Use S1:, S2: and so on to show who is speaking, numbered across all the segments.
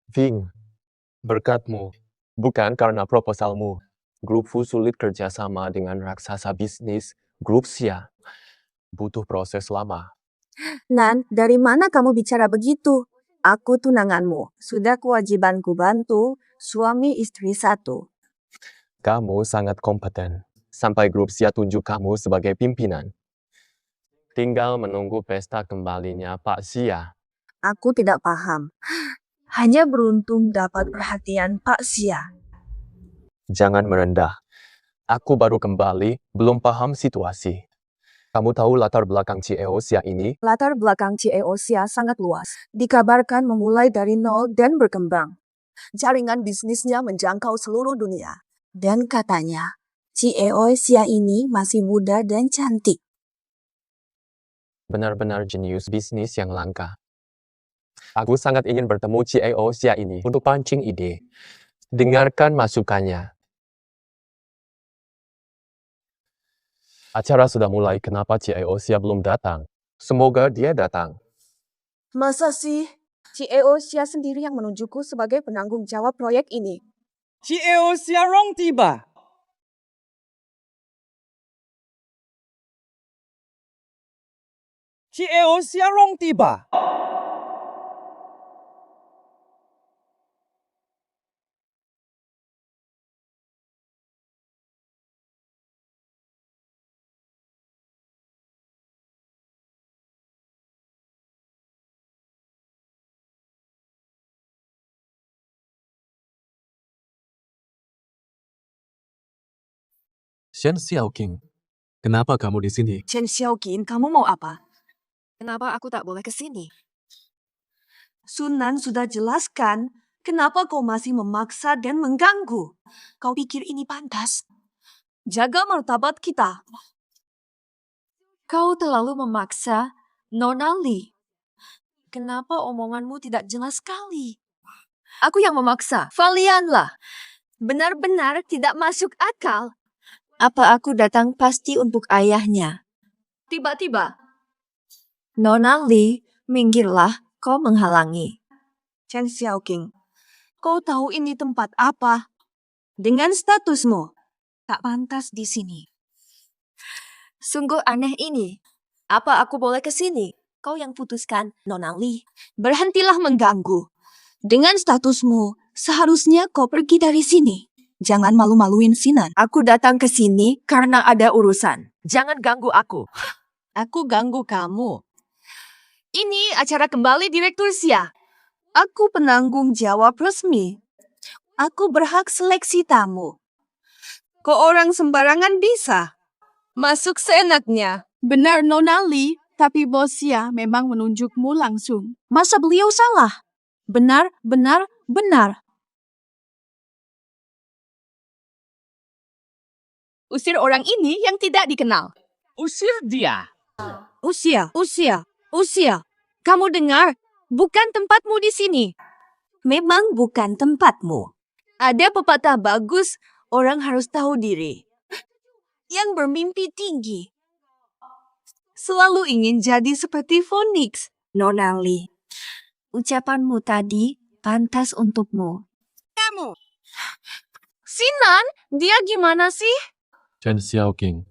S1: Ving, berkatmu, bukan karena proposalmu. Grup Fu sulit kerjasama dengan raksasa bisnis, Grup Xia. Butuh proses lama.
S2: Nan, dari mana kamu bicara begitu? Aku tunanganmu. Sudah kewajibanku bantu suami istri satu.
S1: Kamu sangat kompeten. Sampai Grup Xia tunjuk kamu sebagai pimpinan. Tinggal menunggu pesta kembalinya Pak Xia.
S2: Aku tidak paham. Hanya beruntung dapat perhatian Pak Xia.
S1: Jangan merendah. Aku baru kembali, belum paham situasi. Kamu tahu latar belakang CEO Xia ini?
S2: Latar belakang CEO Xia sangat luas. Dikabarkan memulai dari nol dan berkembang. Jaringan bisnisnya menjangkau seluruh dunia. Dan katanya, CEO Xia ini masih muda dan cantik.
S1: Benar-benar jenius bisnis yang langka. Aku sangat ingin bertemu CEO Xia ini untuk pancing ide. Dengarkan masukannya. Acara sudah mulai, kenapa CEO Xia belum datang? Semoga dia datang.
S2: Masa sih? CEO Xia sendiri yang menunjukku sebagai penanggung jawab proyek ini.
S3: CEO Xia Rong tiba. CEO Xia Rong tiba.
S4: Shen Xiaoqing, kenapa kamu di sini?
S2: Chen Xiaoqing, kamu mau apa? Kenapa aku tak boleh ke sini? Sunan sudah jelaskan, kenapa kau masih memaksa dan mengganggu? Kau pikir ini pantas? Jaga martabat kita. Kau terlalu memaksa, Nona Li. Kenapa omonganmu tidak jelas sekali? Aku yang memaksa. Valianlah. Benar-benar tidak masuk akal. Apa aku datang pasti untuk ayahnya? Tiba-tiba. Nona Li, minggirlah, kau menghalangi. Chen Xiaoqing, kau tahu ini tempat apa? Dengan statusmu, tak pantas di sini. Sungguh aneh ini. Apa aku boleh ke sini? Kau yang putuskan, Nona Li. Berhentilah mengganggu. Dengan statusmu, seharusnya kau pergi dari sini. Jangan malu-maluin Sinan. Aku datang ke sini karena ada urusan. Jangan ganggu aku. Aku ganggu kamu. Ini acara kembali Direktur Xia. Aku penanggung jawab resmi. Aku berhak seleksi tamu. Kok orang sembarangan bisa? Masuk seenaknya. Benar Nona Li, tapi bos Xia memang menunjukmu langsung. Masa beliau salah? Benar, benar, benar. Usir orang ini yang tidak dikenal.
S3: Usir dia.
S2: Usia. Kamu dengar? Bukan tempatmu di sini. Memang bukan tempatmu. Ada pepatah bagus, orang harus tahu diri. Yang bermimpi tinggi. Selalu ingin jadi seperti Phoenix. Nona Li, ucapanmu tadi pantas untukmu. Kamu. Sinan, dia gimana sih?
S4: Shen Xiaoqing,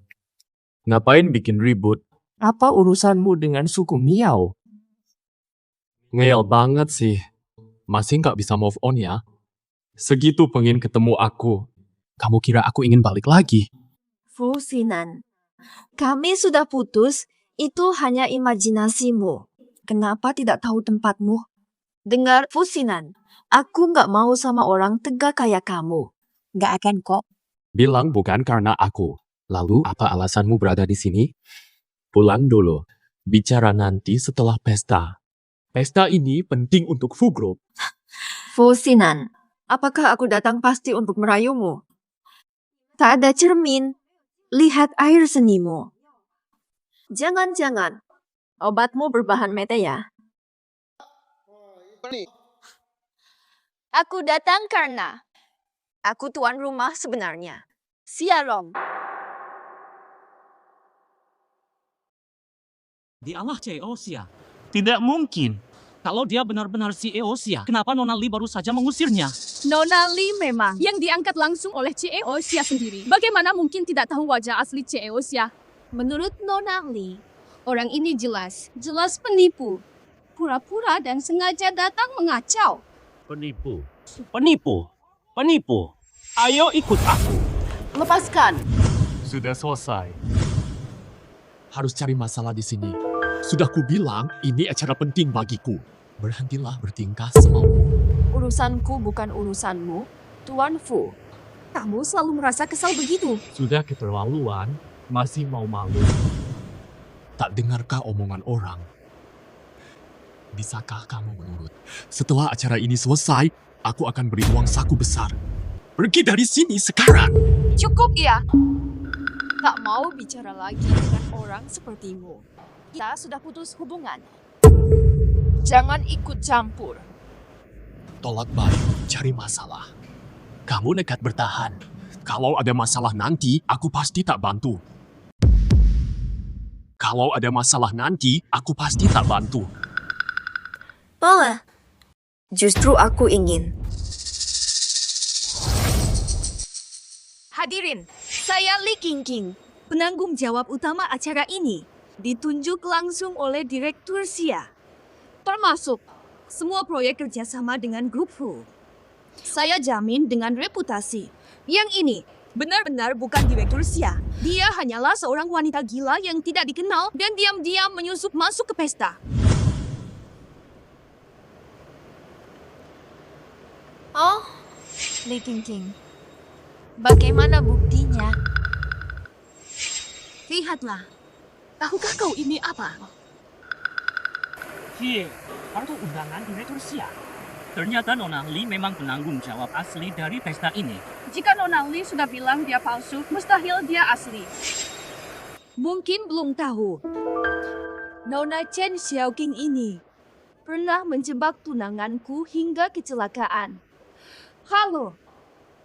S4: ngapain bikin ribut? Apa urusanmu dengan suku Miao? Ngeyel banget sih. Masih nggak bisa move on ya? Segitu pengen ketemu aku. Kamu kira aku ingin balik lagi?
S2: Fu Sinan, kami sudah putus, itu hanya imajinasimu. Kenapa tidak tahu tempatmu? Dengar Fu Sinan, aku nggak mau sama orang tegak kayak kamu. Nggak akan kok.
S4: Bilang bukan karena aku. Lalu apa alasanmu berada di sini? Pulang dulu. Bicara nanti setelah pesta. Pesta ini penting untuk Fu Group.
S2: Fu Sinan, apakah aku datang pasti untuk merayumu? Tak ada cermin. Lihat air senimu. Jangan-jangan. Obatmu berbahan mete ya? Aku datang karena aku tuan rumah sebenarnya. Sialong.
S5: Dialah CEO Xia. Tidak mungkin.
S3: Kalau dia benar-benar CEO Sia, kenapa Nona Lee baru saja mengusirnya?
S5: Nona Lee memang yang diangkat langsung oleh CEO Sia sendiri. Bagaimana mungkin tidak tahu wajah asli CEO Sia? Menurut Nona Lee, orang ini jelas penipu. Pura-pura dan sengaja datang mengacau.
S3: Penipu. Penipu. Ayo ikut aku.
S5: Lepaskan.
S4: Sudah selesai. Harus cari masalah di sini. Sudah kubilang, ini acara penting bagiku. Berhentilah bertingkah semaumu.
S2: Urusanku bukan urusanmu, Tuan Fu. Kamu selalu merasa kesal begitu.
S4: Sudah keterlaluan, masih mau malu. Tak dengarkah omongan orang? Bisakah kamu menurut? Setelah acara ini selesai, aku akan beri uang saku besar. Pergi dari sini sekarang!
S2: Cukup ya. Tak mau bicara lagi dengan orang sepertimu. Kita sudah putus hubungan. Jangan ikut campur.
S4: Tolak balik, cari masalah. Kamu nekat bertahan. Kalau ada masalah nanti, aku pasti tak bantu. Kalau ada masalah nanti, aku pasti tak bantu.
S2: Boleh. Justru aku ingin. Hadirin, saya Lee King, penanggung jawab utama acara ini. Ditunjuk langsung oleh Direktur Sia. Termasuk semua proyek kerjasama dengan Grup Fu. Saya jamin dengan reputasi. Yang ini benar-benar bukan Direktur Sia. Dia hanyalah seorang wanita gila yang tidak dikenal dan diam-diam menyusup masuk ke pesta. Oh, Lee King. Bagaimana buktinya? Lihatlah. Tahukah kau ini apa?
S3: Kartu undangan Direktur Sia. Ternyata Nona Lee memang penanggung jawab asli dari pesta ini.
S5: Jika Nona Lee sudah bilang dia palsu, mustahil dia asli.
S2: Mungkin belum tahu. Nona Chen Xiaoqing ini pernah menjebak tunanganku hingga kecelakaan. Halo,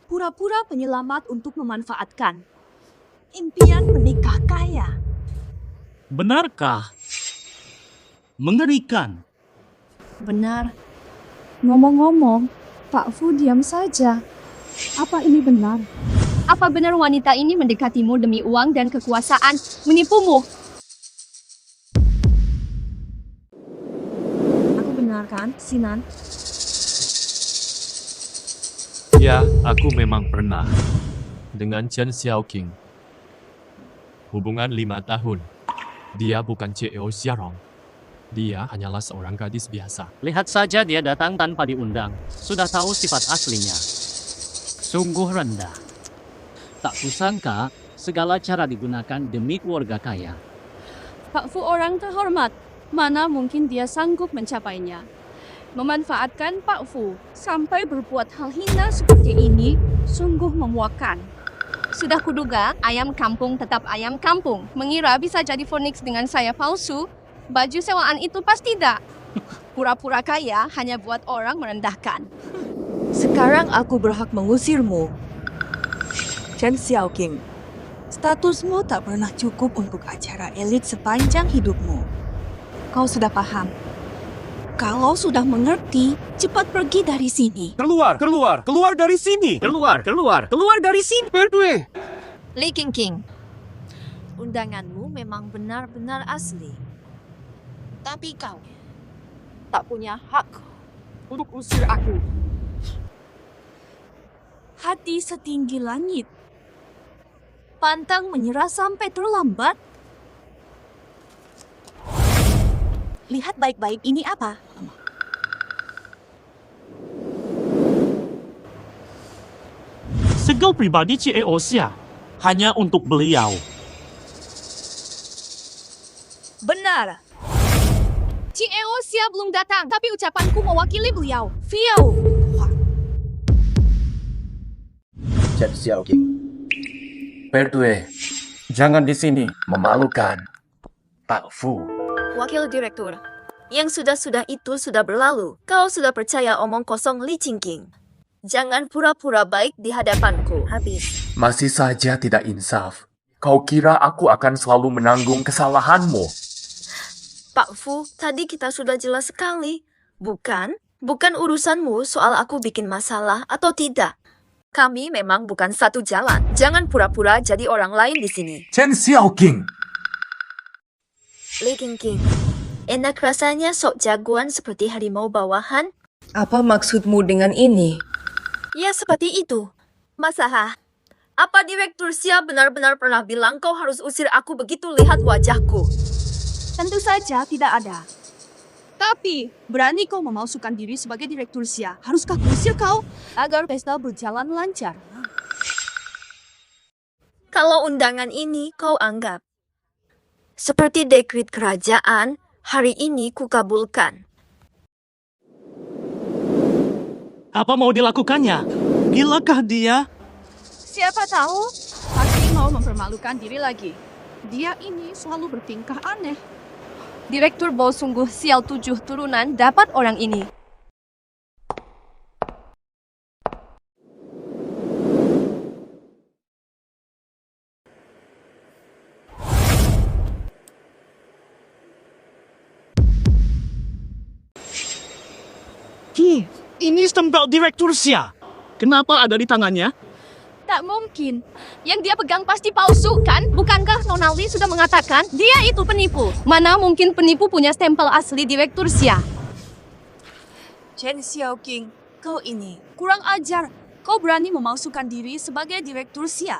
S2: pura-pura penyelamat untuk memanfaatkan impian menikah kaya.
S3: Benarkah? Mengerikan.
S5: Benar. Ngomong-ngomong, Pak Fu diam saja. Apa ini benar? Apa benar wanita ini mendekatimu demi uang dan kekuasaan, menipumu? Aku benar kan, Sinan?
S4: Ya, aku memang pernah. Dengan Chen Xiaoqing. Hubungan 5 tahun. Dia bukan CEO Xiarong. Dia hanyalah seorang gadis biasa.
S3: Lihat saja dia datang tanpa diundang. Sudah tahu sifat aslinya. Sungguh rendah. Tak kusangka segala cara digunakan demi keluarga kaya.
S5: Pak Fu orang terhormat. Mana mungkin dia sanggup mencapainya? Memanfaatkan Pak Fu sampai berbuat hal hina seperti ini sungguh memuakkan. Sudah kuduga, ayam kampung tetap ayam kampung. Mengira bisa jadi Phoenix dengan saya palsu, baju sewaan itu pasti tidak. Pura-pura kaya hanya buat orang merendahkan.
S2: Sekarang aku berhak mengusirmu. Chen Xiaoqing, statusmu tak pernah cukup untuk acara elit sepanjang hidupmu. Kau sudah paham? Kalau sudah mengerti, cepat pergi dari sini.
S3: Keluar dari sini. Keluar dari sini. Berdua.
S2: Lee King, undanganmu memang benar-benar asli. Tapi kau tak punya hak untuk usir aku. Hati setinggi langit. Pantang menyerah sampai terlambat. Lihat baik-baik ini apa?
S3: Segel pribadi CEO Sia. Hanya untuk beliau.
S2: Benar.
S5: CEO Sia belum datang, tapi ucapanku mewakili beliau. Fiao.
S6: Chen Xiaoqing. Berdua, jangan di sini. Memalukan. Pak Fu.
S2: Wakil Direktur, yang sudah-sudah itu sudah berlalu. Kau sudah percaya omong kosong Lee King. Jangan pura-pura baik di hadapanku. Habis.
S1: Masih saja tidak insaf. Kau kira aku akan selalu menanggung kesalahanmu?
S2: Pak Fu, tadi kita sudah jelas sekali. Bukan urusanmu soal aku bikin masalah atau tidak. Kami memang bukan satu jalan. Jangan pura-pura jadi orang lain di sini.
S6: Chen Xiaoqing.
S2: Li King, enak rasanya sok jagoan seperti harimau bawahan?
S7: Apa maksudmu dengan ini?
S2: Ya seperti itu. Masalah. Apa Direktur Xia benar-benar pernah bilang kau harus usir aku begitu lihat wajahku?
S5: Tentu saja tidak ada. Tapi, berani kau memalsukan diri sebagai Direktur Xia. Haruskah kusir kau agar pesta berjalan lancar?
S2: Kalau undangan ini kau anggap seperti dekret kerajaan, hari ini kukabulkan.
S3: Apa mau dilakukannya? Gilakah dia?
S5: Siapa tahu, pasti mau mempermalukan diri lagi. Dia ini selalu bertingkah aneh. Direktur Bo sungguh sial 7 turunan dapat orang ini.
S3: Ini stempel Direktur Xia. Kenapa ada di tangannya?
S5: Tak mungkin. Yang dia pegang pasti palsu, kan? Bukankah Nona Li sudah mengatakan dia itu penipu? Mana mungkin penipu punya stempel asli Direktur Xia?
S2: Chen Xiaoqing, kau ini.
S5: Kurang ajar. Kau berani memalsukan diri sebagai Direktur Xia.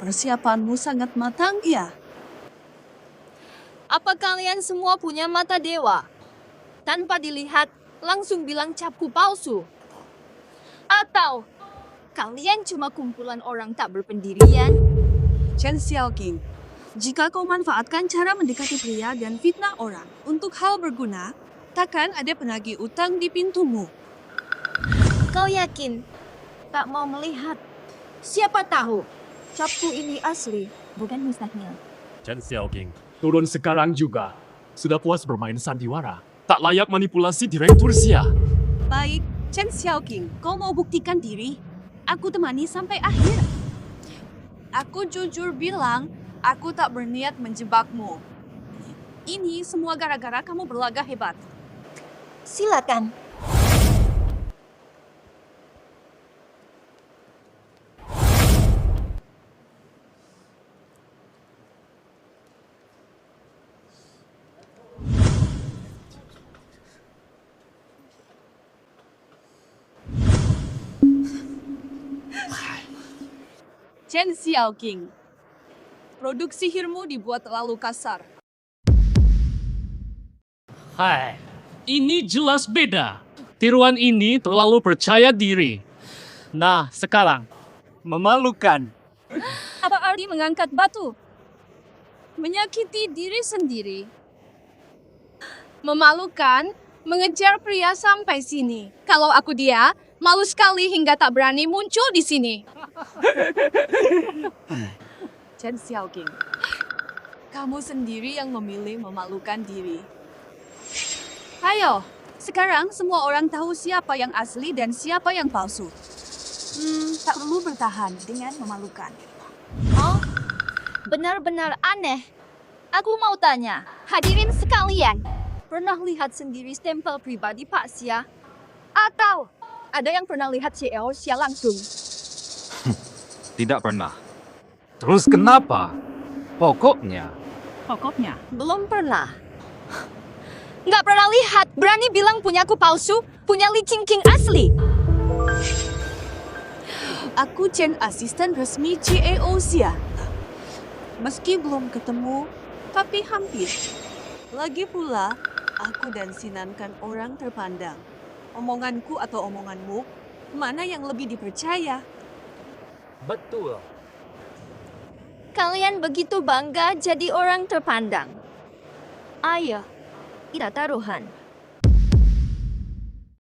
S5: Persiapanmu sangat matang, ya? Apa kalian semua punya mata dewa? Tanpa dilihat, langsung bilang capku palsu? Atau kalian cuma kumpulan orang tak berpendirian?
S8: Chen Xiaoqing, jika kau manfaatkan cara mendekati pria dan fitnah orang untuk hal berguna, takkan ada penagih utang di pintumu.
S2: Kau yakin tak mau melihat? Siapa tahu capku ini asli, bukan mustahil.
S4: Chen Xiaoqing, turun sekarang juga. Sudah puas bermain sandiwara. Tak layak manipulasi Direktur Xia.
S8: Baik, Chen Xiaoqing, kau mau buktikan diri? Aku temani sampai akhir.
S5: Aku jujur bilang, aku tak berniat menjebakmu. Ini semua gara-gara kamu berlagak hebat.
S2: Silakan.
S5: Chen Xiaoqing, produk sihirmu dibuat terlalu kasar.
S3: Hai, ini jelas beda. Tiruan ini terlalu percaya diri. Nah, sekarang, memalukan.
S5: Apa arti mengangkat batu? Menyakiti diri sendiri. Memalukan, mengejar pria sampai sini. Kalau aku dia, malu sekali hingga tak berani muncul di sini.
S8: Chen Xiaoqing, kamu sendiri yang memilih memalukan diri.
S5: Ayo, sekarang semua orang tahu siapa yang asli dan siapa yang palsu.
S8: Tak perlu bertahan dengan memalukan.
S2: Oh, benar-benar aneh. Aku mau tanya, hadirin sekalian, pernah lihat sendiri stempel pribadi Pak Xia? Atau ada yang pernah lihat CEO Xia langsung?
S9: Tidak pernah.
S4: Terus kenapa?
S9: Pokoknya,
S2: Belum pernah. Nggak pernah lihat, berani bilang punyaku palsu, punya Li Qingqing asli.
S8: Aku Chen, asisten resmi CEO Xia. Meski belum ketemu, tapi hampir. Lagi pula, aku dan Sinan kan orang terpandang. Omonganku atau omonganmu, mana yang lebih dipercaya?
S9: betul.
S2: Kalian begitu bangga jadi orang terpandang. Ayo, kita taruhan.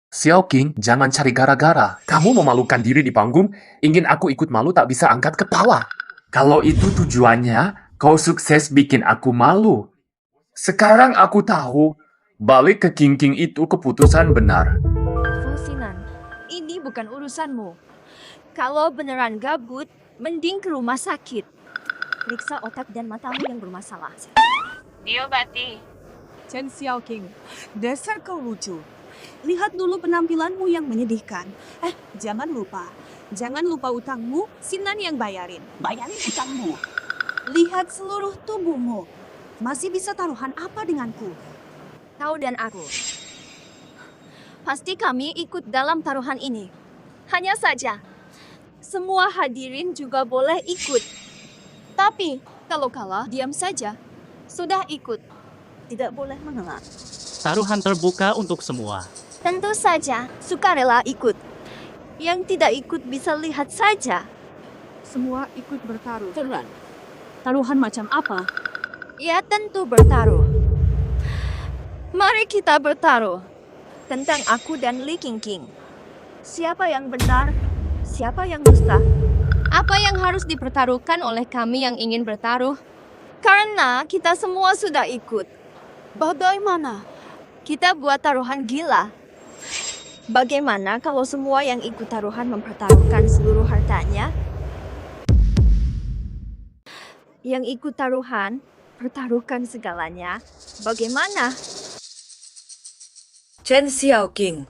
S6: Xiaoqing, jangan cari gara-gara. Kamu memalukan diri di panggung, ingin aku ikut malu tak bisa angkat kepala. Kalau itu tujuannya, kau sukses bikin aku malu. Sekarang aku tahu, balik ke Qingqing itu keputusan benar.
S2: Fu Sinan, ini bukan urusanmu. Kalau beneran gabut, mending ke rumah sakit. Periksa otak dan matamu yang bermasalah.
S8: Chen Xiaoqing, dasar kau lucu. Lihat dulu penampilanmu yang menyedihkan. Jangan lupa utangmu, Sinan yang bayarin. Bayarin utangmu. Lihat seluruh tubuhmu. Masih bisa taruhan apa denganku?
S2: Kau dan aku. Pasti kami ikut dalam taruhan ini. Hanya saja, semua hadirin juga boleh ikut. Tapi, kalau kalah, diam saja. Sudah ikut.
S8: Tidak boleh mengelak.
S3: Taruhan terbuka untuk semua.
S2: Tentu saja, sukarela ikut. Yang tidak ikut bisa lihat saja.
S5: Semua ikut bertaruh. Keren. Taruhan macam apa?
S2: Ya tentu bertaruh. Mari kita bertaruh. Tentang aku dan Li Qingqing. Siapa yang benar? Siapa yang dusta? Apa yang harus dipertaruhkan oleh kami yang ingin bertaruh? Karena kita semua sudah ikut. Bagaimana? Kita buat taruhan gila. Bagaimana kalau semua yang ikut taruhan mempertaruhkan seluruh hartanya? Yang ikut taruhan, pertaruhkan segalanya. Bagaimana?
S7: Chen Xiaoqing,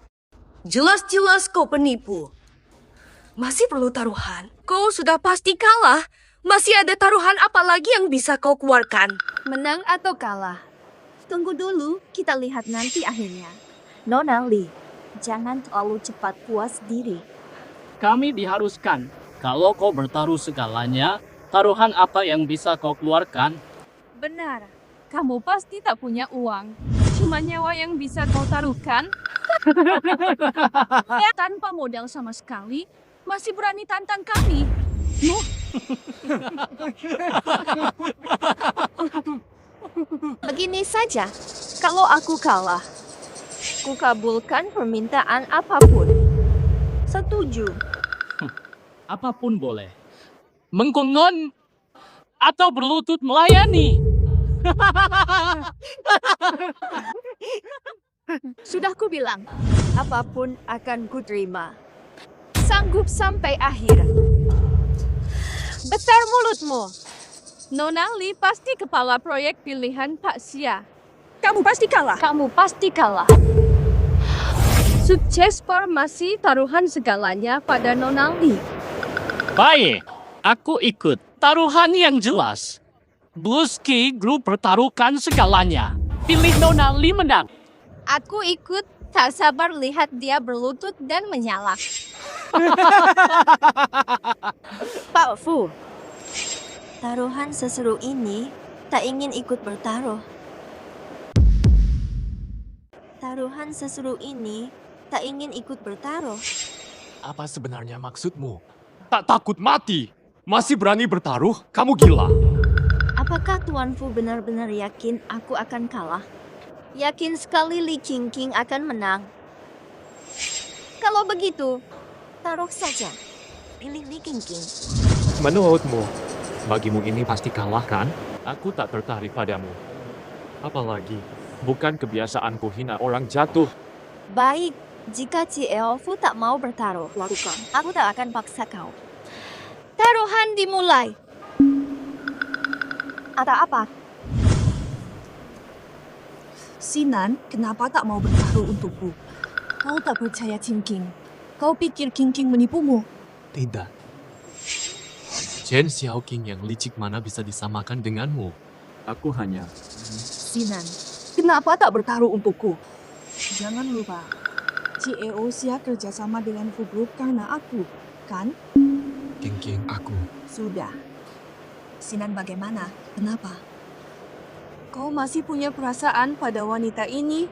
S7: jelas-jelas kau penipu. Masih perlu taruhan? Kau sudah pasti kalah. Masih ada taruhan apa lagi yang bisa kau keluarkan?
S2: Menang atau kalah? Tunggu dulu, kita lihat nanti akhirnya. Nona Li, jangan terlalu cepat puas diri.
S3: Kami diharuskan, kalau kau bertaruh segalanya, taruhan apa yang bisa kau keluarkan?
S5: Benar. Kamu pasti tak punya uang. Cuma nyawa yang bisa kau taruhkan. Tanpa modal sama sekali, masih berani tantang kami.
S2: Begini saja, kalau aku kalah, ku kabulkan permintaan apapun. Setuju.
S3: Apapun boleh. Menggongon atau berlutut melayani.
S2: Sudah ku bilang, apapun akan ku terima. Sanggup sampai akhir. Besar mulutmu.
S5: Nona Li pasti kepala proyek pilihan Pak Xia.
S8: Kamu pasti kalah.
S2: Kamu pasti kalah.
S5: Sukses formasi taruhan segalanya pada Nona Li.
S3: Baik, aku ikut. Taruhan yang jelas. Bluesky Group pertaruhkan segalanya. Pilih Nona Li menang.
S2: Aku ikut, tak sabar lihat dia berlutut dan menyalak. Pak Fu, taruhan seseru ini tak ingin ikut bertaruh. Taruhan seseru ini tak ingin ikut bertaruh.
S4: Apa sebenarnya maksudmu? Tak takut mati? Masih berani bertaruh? Kamu gila.
S2: Apakah Tuan Fu benar-benar yakin aku akan kalah? Yakin sekali Li Qingqing akan menang. Kalau begitu, taruh saja. Pilih Li Qingqing.
S4: Menurutmu, bagimu ini pasti kalah kan? Aku tak tertarik padamu. Apalagi, bukan kebiasaanku hina orang jatuh.
S2: Baik, jika Cieo Fu tak mau bertaruh, lakukan. Aku tak akan paksa kau. Taruhan dimulai. Atau apa?
S8: Sinan, kenapa tak mau bertaruh untukku? Kau tak percaya Qingqing. Kau pikir Qingqing menipumu?
S4: Tidak. Chen Xiaoqing yang licik mana bisa disamakan denganmu? Aku hanya...
S8: Sinan, kenapa tak bertaruh untukku? Jangan lupa, CEO Xia kerjasama dengan Fu Group karena aku, kan?
S4: Qingqing aku.
S8: Sudah. Sinan bagaimana? Kenapa? Kau masih punya perasaan pada wanita ini?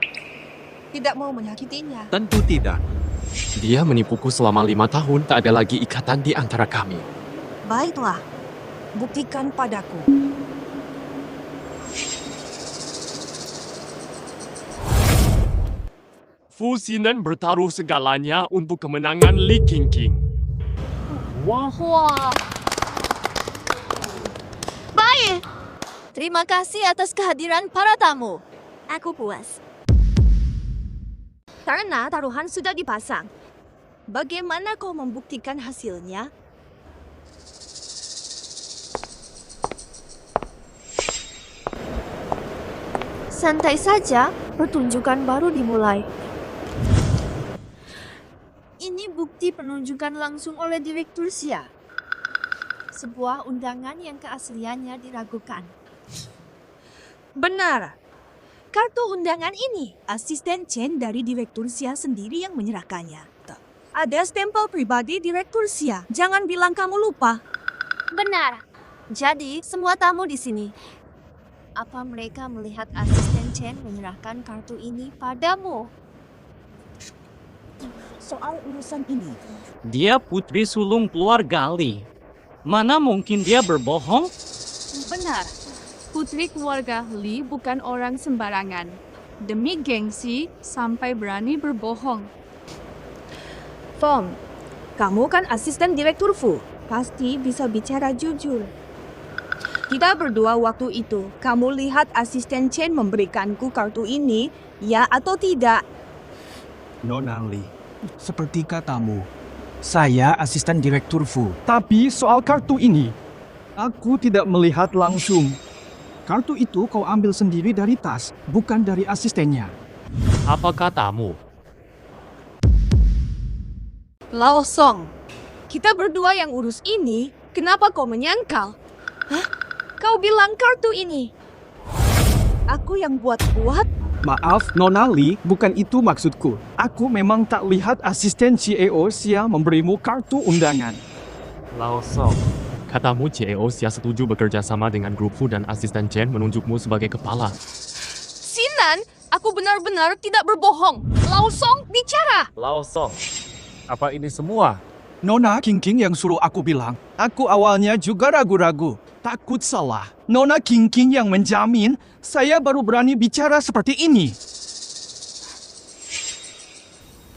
S8: Tidak mau menyakitinya?
S4: Tentu tidak. Dia menipuku selama 5 tahun, tak ada lagi ikatan di antara kami.
S8: Baiklah, buktikan padaku.
S4: Fu Xinan bertaruh segalanya untuk kemenangan Li Qingqing.
S2: Wah. Baik. Terima kasih atas kehadiran para tamu. Aku puas. Karena taruhan sudah dipasang. Bagaimana kau membuktikan hasilnya? Santai saja, pertunjukan baru dimulai. ini bukti penunjukan langsung oleh Direktur Xia. Sebuah undangan yang keasliannya diragukan.
S8: Benar. Kartu undangan ini, asisten Chen dari Direktur Xia sendiri yang menyerahkannya. Ada stempel pribadi Direktur Xia. Jangan bilang kamu lupa.
S2: Benar. Jadi, semua tamu di sini. Apa mereka melihat asisten Chen menyerahkan kartu ini padamu?
S8: Soal urusan ini,
S3: Dia putri sulung keluarga Li. Mana mungkin dia berbohong?
S5: Benar. Putri keluarga Li bukan orang sembarangan. Demi gengsi, sampai berani berbohong.
S8: Fong, kamu kan asisten Direktur Fu. Pasti bisa bicara jujur. Kita berdua waktu itu, kamu lihat asisten Chen memberikanku kartu ini, ya atau tidak?
S10: Nona Li, seperti katamu, saya asisten Direktur Fu. Tapi soal kartu ini, aku tidak melihat langsung. Kartu itu kau ambil sendiri dari tas, bukan dari asistennya.
S4: Apa katamu?
S8: Lao Song, kita berdua yang urus ini, kenapa kau menyangkal? Hah? Kau bilang kartu ini. Aku yang buat-buat?
S10: Maaf, Nona Li, bukan itu maksudku. Aku memang tak lihat asisten CEO Xia memberimu kartu undangan.
S4: Lao Song, katamu CEO Xia setuju bekerja sama dengan grup Fu dan asisten Chen menunjukmu sebagai kepala.
S7: Sinan, aku benar-benar tidak berbohong. Lao Song, bicara.
S4: Lao Song, apa ini semua?
S10: Nona King yang suruh aku bilang. Aku awalnya juga ragu-ragu, takut salah. Nona King yang menjamin saya baru berani bicara seperti ini.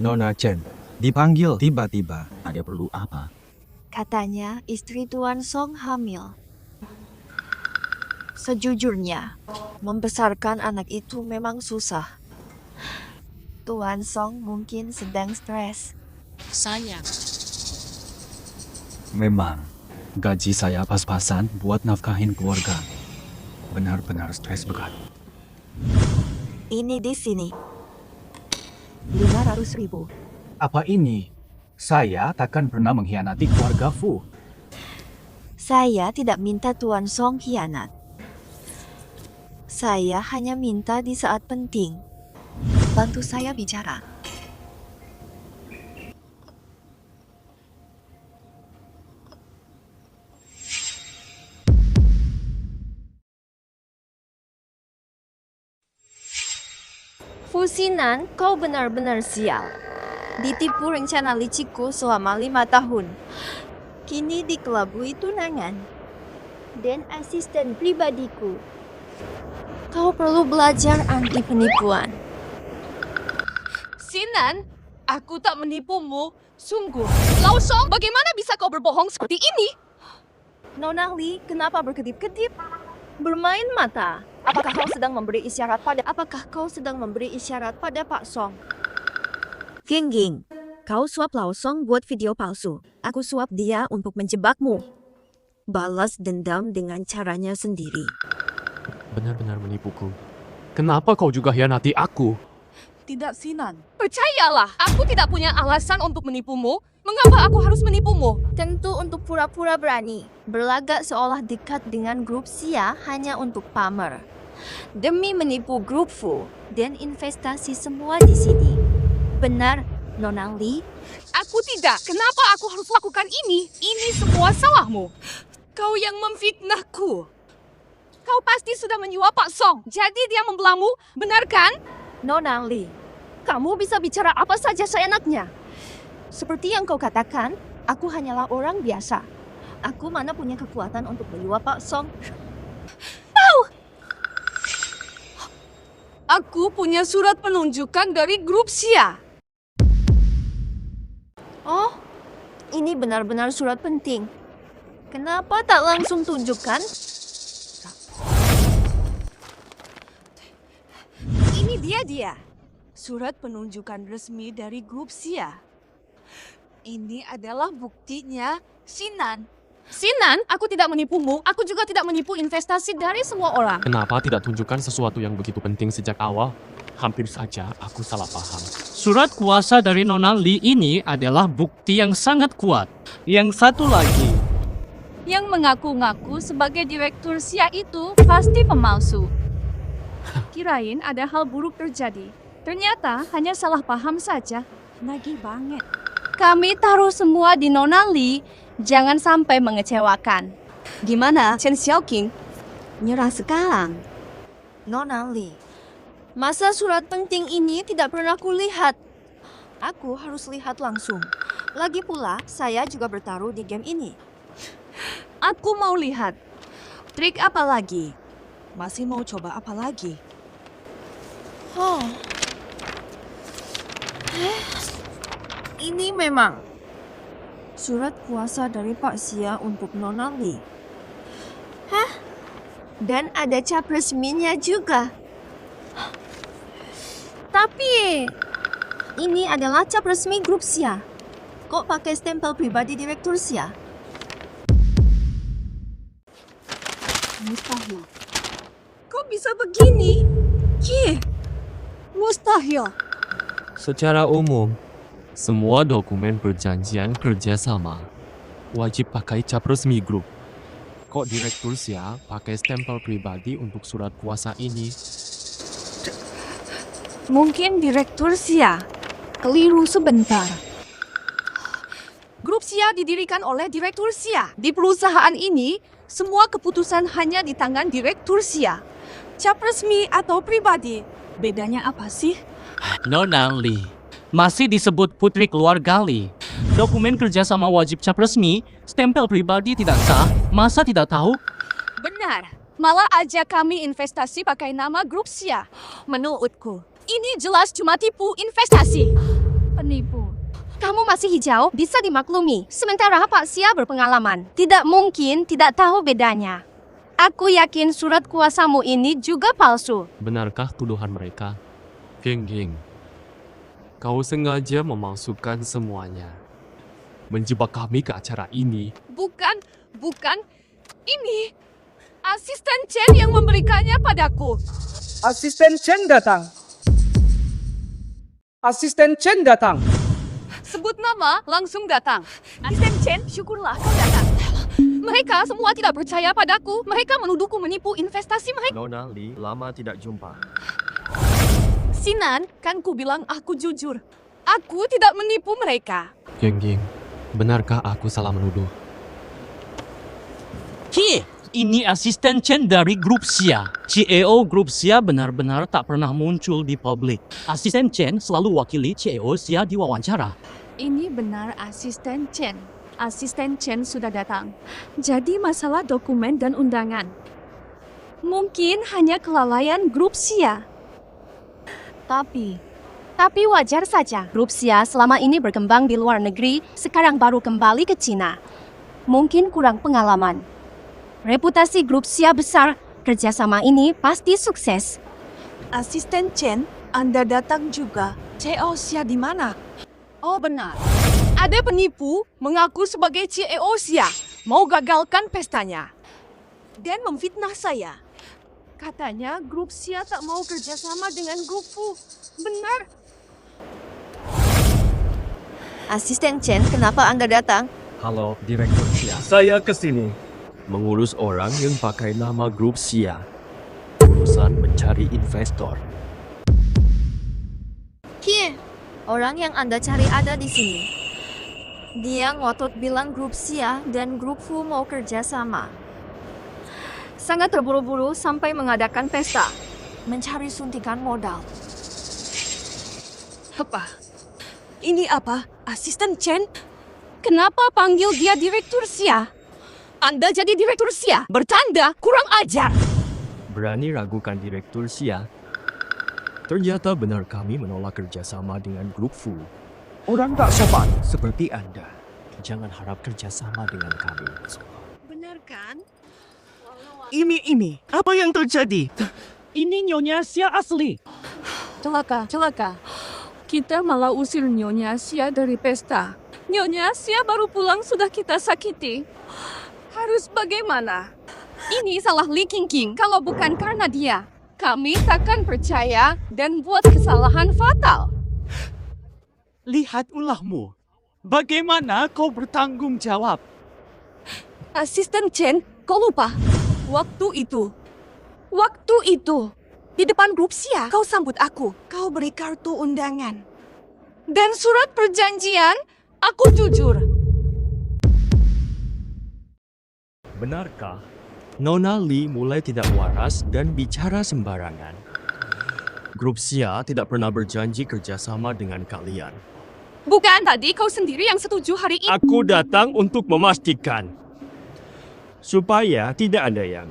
S11: Nona Chen, dipanggil tiba-tiba. Ada perlu apa?
S2: Katanya istri Tuan Song hamil. Sejujurnya, membesarkan anak itu memang susah. Tuan Song mungkin sedang stres.
S3: Sayang.
S11: Memang, gaji saya pas-pasan buat nafkahin keluarga. Benar-benar stres berat.
S2: Ini di sini. 500.000.
S11: Apa ini? Saya takkan pernah mengkhianati keluarga Fu.
S2: Saya tidak minta Tuan Song khianat. Saya hanya minta di saat penting. Bantu saya bicara. Fusinan, kau benar-benar sial. Ditipu rencana liciku selama 5 tahun. Kini dikelabui tunangan. Dan asisten pribadiku. Kau perlu belajar anti penipuan.
S7: Sinan, aku tak menipumu. Sungguh. Lao Song, bagaimana bisa kau berbohong seperti ini?
S2: Nona Li, kenapa berkedip-kedip? Bermain mata. Apakah kau sedang memberi isyarat pada Pak Song? Ging, kau suap Lao Song buat video palsu. Aku suap dia untuk menjebakmu. Balas dendam dengan caranya sendiri.
S4: Benar-benar menipuku. Kenapa kau juga hianati aku?
S8: Tidak, Sinan.
S7: Percayalah, aku tidak punya alasan untuk menipumu. Mengapa aku harus menipumu?
S2: Tentu untuk pura-pura berani. Berlagak seolah dekat dengan grup Xia hanya untuk pamer. Demi menipu grup Fu dan investasi semua di sini. Benar, Nona Li?
S7: Aku tidak. Kenapa aku harus lakukan ini? Ini semua salahmu. Kau yang memfitnahku. Kau pasti sudah menyuap Pak Song. Jadi dia membelamu, benar kan?
S2: Nona Li, kamu bisa bicara apa saja seenaknya. Seperti yang kau katakan, aku hanyalah orang biasa. Aku mana punya kekuatan untuk menyuap Pak Song.
S7: Aku punya surat penunjukan dari grup Xia.
S2: Oh, ini benar-benar surat penting. Kenapa tak langsung tunjukkan?
S8: Ini dia. Surat penunjukan resmi dari grup Xia. Ini adalah buktinya, Sinan.
S7: Sinan, aku tidak menipumu. Aku juga tidak menipu investasi dari semua orang.
S4: Kenapa tidak tunjukkan sesuatu yang begitu penting sejak awal? Hampir saja aku salah paham.
S3: Surat kuasa dari Nona Lee ini adalah bukti yang sangat kuat. Yang satu lagi,
S5: Yang mengaku-ngaku sebagai direktur Sia itu pasti pemalsu. Kirain ada hal buruk terjadi. Ternyata hanya salah paham saja. Nagih banget. Kami taruh semua di Nona Lee. Jangan sampai mengecewakan.
S7: Gimana, Chen Xiaoqing? Nyerah sekarang.
S2: Nona Lee, masa surat penting ini tidak pernah kulihat? Aku harus lihat langsung. Lagi pula, saya juga bertaruh di game ini.
S7: Aku mau lihat. Trik apa lagi? Masih mau coba apa lagi?
S2: Oh. Ini memang surat kuasa dari Pak Xia untuk Nona Lee. Hah? Dan ada cap resminya juga. Tapi ini adalah cap resmi grup Xia. Kok pakai stempel pribadi direktur Xia?
S7: Mustahil. Kok bisa begini? Mustahil.
S1: Secara umum, semua dokumen perjanjian kerjasama wajib pakai cap resmi grup. Kok direktur Sia pakai stempel pribadi untuk surat kuasa ini?
S5: Mungkin direktur Sia keliru sebentar. Grup Sia didirikan oleh direktur Sia. Di perusahaan ini, semua keputusan hanya di tangan direktur Sia. Cap resmi atau pribadi, bedanya apa sih?
S3: Nona Lee masih disebut putri keluarga Lee. Dokumen kerjasama wajib cap resmi, stempel pribadi tidak sah, masa tidak tahu?
S5: Benar, malah aja kami investasi pakai nama grup Sia. Menurutku, ini jelas cuma tipu investasi. Penipu.
S2: Kamu masih hijau, bisa dimaklumi. Sementara Pak Xia berpengalaman. Tidak mungkin tidak tahu bedanya. Aku yakin surat kuasamu ini juga palsu.
S1: Benarkah tuduhan mereka? Geng, kau sengaja memalsukan semuanya. Menjebak kami ke acara ini.
S5: Bukan. Ini asisten Chen yang memberikannya padaku.
S10: Asisten Chen datang. Asisten Chen datang.
S5: Sebut nama, langsung datang. Asisten Chen, syukurlah kau datang. Mereka semua tidak percaya padaku. Mereka menuduhku menipu investasi mereka.
S1: Nona Lee, lama tidak jumpa.
S5: Sinan, kan ku bilang aku jujur. Aku tidak menipu mereka.
S1: Geng, benarkah aku salah menuduh?
S3: Ini asisten Chen dari grup Sia. CEO grup Sia benar-benar tak pernah muncul di publik. Asisten Chen selalu wakili CEO Sia di wawancara.
S5: Ini benar asisten Chen. Asisten Chen sudah datang. Jadi masalah dokumen dan undangan. Mungkin hanya kelalaian grup Sia.
S2: Tapi wajar saja. Grup Xia selama ini berkembang di luar negeri, sekarang baru kembali ke Cina. Mungkin kurang pengalaman. Reputasi grup Xia besar, kerjasama ini pasti sukses.
S7: Asisten Chen, Anda datang juga. CEO Xia di mana?
S5: Oh benar. Ada penipu mengaku sebagai CEO Xia. Mau gagalkan pestanya. Dan memfitnah saya. Katanya grup Xia tak mau kerjasama dengan grup Fu. Benar.
S2: Asisten Chen, kenapa Anda datang?
S1: Halo, Direktur Xia. Saya kesini mengurus orang yang pakai nama grup Xia. Urusan mencari investor.
S2: Orang yang Anda cari ada di sini. Dia ngotot bilang grup Xia dan grup Fu mau kerjasama. Sangat terburu-buru sampai mengadakan pesta. Mencari suntikan modal.
S7: Apa? Ini apa? Asisten Chen?
S5: Kenapa panggil dia direktur Xia? Anda jadi direktur Xia? Bertanda, kurang ajar.
S1: Berani ragukan Direktur Xia? Ternyata benar kami menolak kerjasama dengan grup Fu.
S10: Orang tak sopan.
S1: Seperti Anda, jangan harap kerjasama dengan kami.
S7: Benar kan?
S10: Ini, apa yang terjadi?
S3: Ini Nyonya Xia asli.
S5: Celaka. Kita malah usir Nyonya Xia dari pesta. Nyonya Xia baru pulang sudah kita sakiti. Harus bagaimana? Ini salah Li Qingqing. Kalau bukan karena dia, kami takkan percaya dan buat kesalahan fatal.
S3: Lihat ulahmu. Bagaimana kau bertanggung jawab?
S7: Asisten Chen, kau lupa? Waktu itu, di depan grup Sia, kau sambut aku. Kau beri kartu undangan. Dan surat perjanjian, aku jujur.
S1: Benarkah Nona Lee mulai tidak waras dan bicara sembarangan? Grup Sia tidak pernah berjanji kerjasama dengan kalian.
S5: Bukan tadi kau sendiri yang setuju hari ini.
S1: Aku datang untuk memastikan supaya tidak ada yang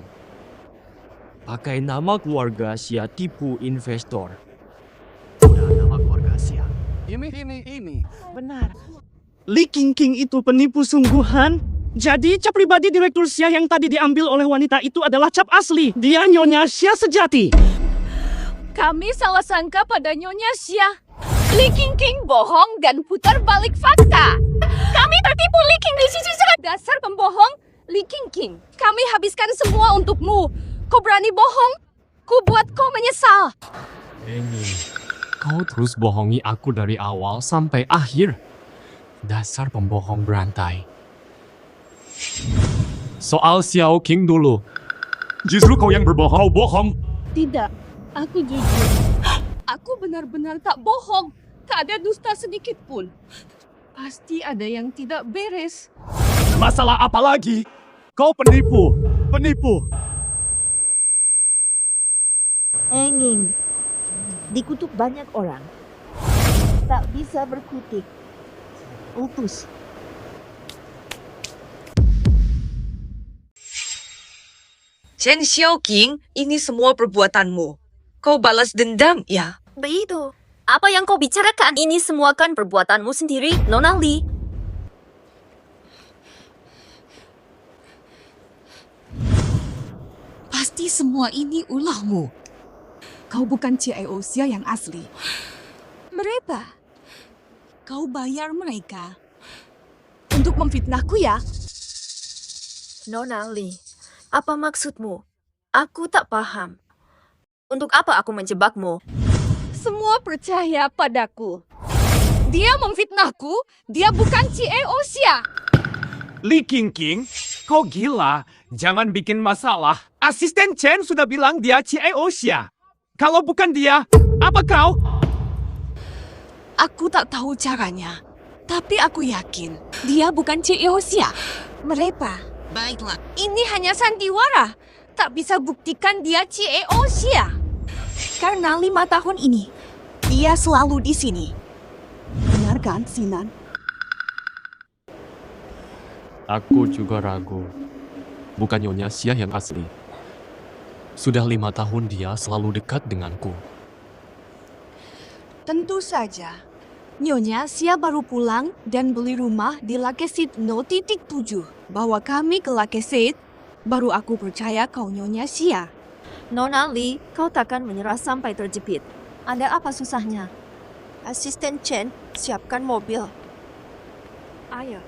S1: pakai nama keluarga Sia tipu investor. Udah nama keluarga Sia.
S10: Ini. Benar. Li Qingqing itu penipu sungguhan. Jadi cap pribadi direktur Sia yang tadi diambil oleh wanita itu adalah cap asli. Dia Nyonya Sia sejati.
S5: Kami salah sangka pada Nyonya Sia. Li Qingqing bohong dan putar balik fakta. Kami tertipu Li Qingqing di sisi dasar pembohong. Li Qingqing, kami habiskan semua untukmu. Kau berani bohong? Ku buat kau menyesal.
S1: Ini, kau terus bohongi aku dari awal sampai akhir. Dasar pembohong berantai. Soal Xiao Qing dulu. Justru kau yang berbohong.
S5: Tidak, aku jujur. Aku benar-benar tak bohong. Tak ada dusta sedikit pun. Pasti ada yang tidak beres.
S10: Masalah apa lagi? Kau penipu.
S2: Enging, dikutuk banyak orang. Tak bisa berkutik. Utus.
S7: Chen Xiaoqing, ini semua perbuatanmu. Kau balas dendam, ya?
S2: Begitu. Apa yang kau bicarakan ini semua kan perbuatanmu sendiri, Nona Lee.
S5: Pasti semua ini ulahmu. Kau bukan CEO Sia yang asli. Mereka. Kau bayar mereka untuk memfitnahku ya?
S2: Nona Lee, apa maksudmu? Aku tak paham. Untuk apa aku menjebakmu?
S5: Semua percaya padaku. Dia memfitnahku, dia bukan CEO Sia.
S10: Li Qingqing, kau gila. Jangan bikin masalah. Asisten Chen sudah bilang dia CEO Sia. Kalau bukan dia, apa kau?
S5: Aku tak tahu caranya, tapi aku yakin dia bukan CEO Sia. Mereka.
S7: Baiklah.
S5: Ini hanya sandiwara. Tak bisa buktikan dia CEO Sia. Karena 5 tahun ini, dia selalu di sini. Benar kan, Sinan?
S1: Aku juga ragu. Bukan Nyonya Sia yang asli. Sudah 5 tahun dia selalu dekat denganku.
S5: Tentu saja. Nyonya Sia baru pulang dan beli rumah di Lakesit 0.7. Bawa kami ke Lakesit, baru aku percaya kau Nyonya Sia.
S2: Nona Lee, kau takkan menyerah sampai terjepit. Ada apa susahnya? Asisten Chen, siapkan mobil. Ayo.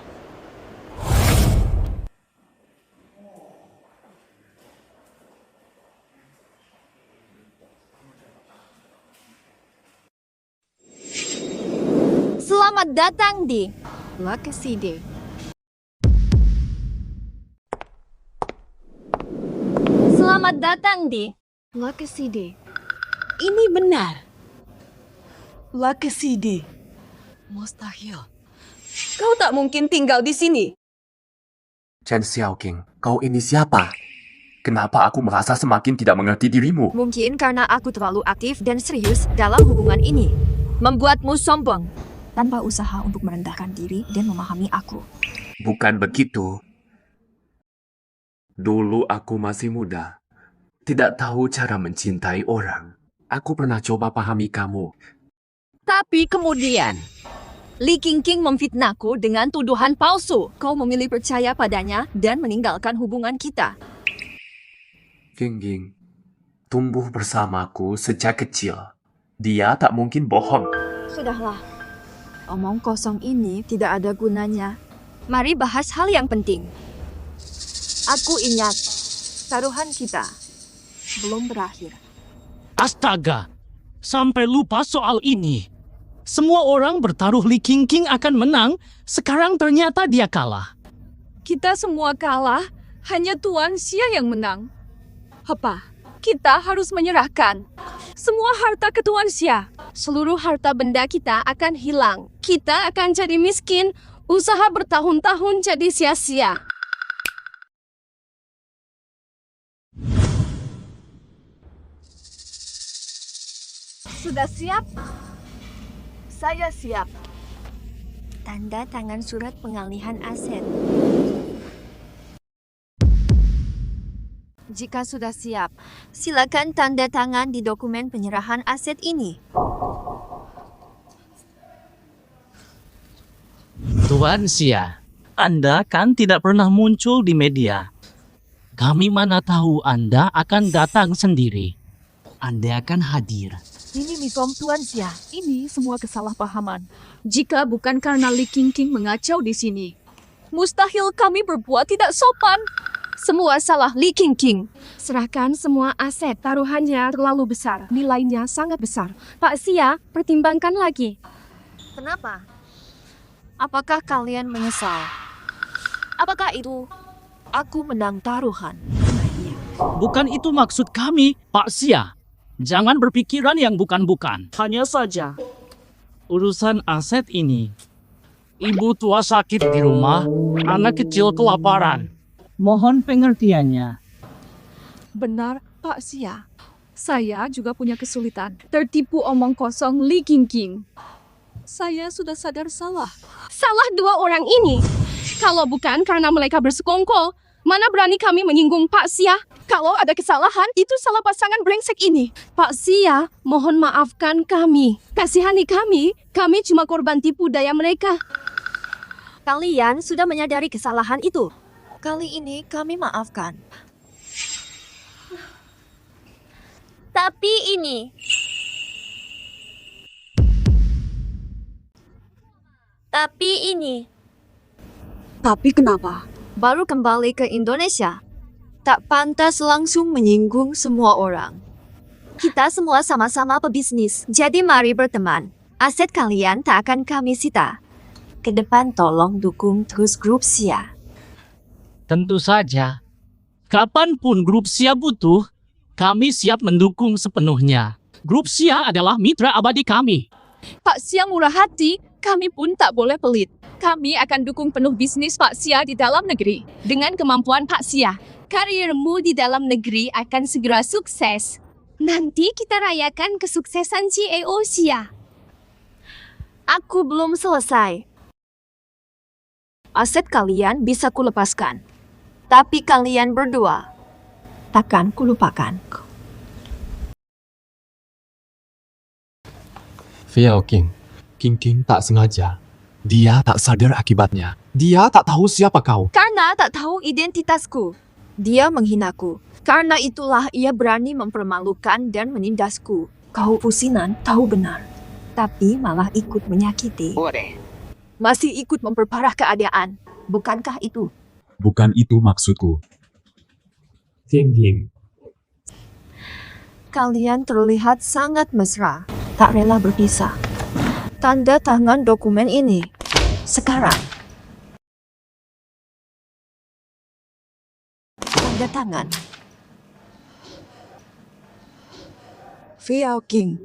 S2: Selamat datang di Lakesit. Selamat datang di Lakesit.
S5: Ini benar. Lakesit. Mustahil.
S7: Kau tak mungkin tinggal di sini.
S6: Chen Xiaoqing, kau ini siapa? Kenapa aku merasa semakin tidak mengerti dirimu?
S2: Mungkin karena aku terlalu aktif dan serius dalam hubungan ini. Membuatmu sombong. Tanpa usaha untuk merendahkan diri dan memahami aku.
S6: Bukan begitu. Dulu aku masih muda. Tidak tahu cara mencintai orang. Aku pernah coba pahami kamu.
S2: Tapi kemudian, Li Qingqing memfitnahku dengan tuduhan palsu. Kau memilih percaya padanya dan meninggalkan hubungan kita.
S6: Qingqing, tumbuh bersamaku sejak kecil. Dia tak mungkin bohong.
S2: Sudahlah. Omong kosong ini tidak ada gunanya. Mari bahas hal yang penting. Aku ingat, taruhan kita belum berakhir.
S3: Astaga, sampai lupa soal ini. Semua orang bertaruh Li Qingqing akan menang, sekarang ternyata dia kalah.
S5: Kita semua kalah, hanya Tuan Xia yang menang. Apa? Kita harus menyerahkan semua harta ke Tuan Xia. Seluruh harta benda kita akan hilang. Kita akan jadi miskin. Usaha bertahun-tahun jadi sia-sia.
S2: Sudah siap? Saya siap. Tanda tangan surat pengalihan aset. Jika sudah siap, silakan tanda tangan di dokumen penyerahan aset ini.
S3: Tuan Xia, Anda kan tidak pernah muncul di media. Kami mana tahu Anda akan datang sendiri. Anda akan hadir.
S5: Ini misom Tuan Xia. Ini semua kesalahpahaman. Jika bukan karena Li Qingqing mengacau di sini, mustahil kami berbuat tidak sopan. Semua salah Li Qingqing. Serahkan semua aset, taruhannya terlalu besar. Nilainya sangat besar. Pak Xia, pertimbangkan lagi.
S2: Kenapa? Apakah kalian menyesal? Apakah itu aku menang taruhan?
S3: Bukan itu maksud kami, Pak Xia. Jangan berpikiran yang bukan-bukan. Hanya saja, urusan aset ini. Ibu tua sakit di rumah, anak kecil kelaparan. Mohon pengertiannya.
S5: Benar, Pak Xia. Saya juga punya kesulitan. Tertipu omong kosong Li Qingqing. Saya sudah sadar salah. Salah dua orang ini. Kalau bukan karena mereka bersekongkol, mana berani kami menyinggung Pak Xia? Kalau ada kesalahan, itu salah pasangan brengsek ini. Pak Xia, mohon maafkan kami. Kasihani kami cuma korban tipu daya mereka.
S2: Kalian sudah menyadari kesalahan itu. Kali ini kami maafkan. Tapi ini...
S5: Tapi kenapa?
S2: Baru kembali ke Indonesia. Tak pantas langsung menyinggung semua orang. Kita semua sama-sama pebisnis, jadi mari berteman. Aset kalian tak akan kami sita. Ke depan tolong dukung terus grup Xia.
S3: Tentu saja. Kapanpun grup Xia butuh, kami siap mendukung sepenuhnya. Grup Xia adalah mitra abadi kami.
S5: Pak Xia murah hati, kami pun tak boleh pelit. Kami akan dukung penuh bisnis Pak Xia di dalam negeri. Dengan kemampuan Pak Xia, karirmu di dalam negeri akan segera sukses. Nanti kita rayakan kesuksesan CEO Xia.
S2: Aku belum selesai. Aset kalian bisa kulepaskan. Tapi kalian berdua takkan kulupakan.
S4: Fiao King. King tak sengaja. Dia tak sadar akibatnya. Dia tak tahu siapa kau.
S2: Karena tak tahu identitasku. Dia menghinaku. Karena itulah ia berani mempermalukan dan menindasku. Kau usinan tahu benar. Tapi malah ikut menyakiti. Masih ikut memperparah keadaan. Bukankah itu?
S11: Bukan itu maksudku.
S4: King.
S2: Kalian terlihat sangat mesra. Tak rela berpisah. Tanda tangan dokumen ini. Sekarang. Tanda tangan.
S8: Fiao King.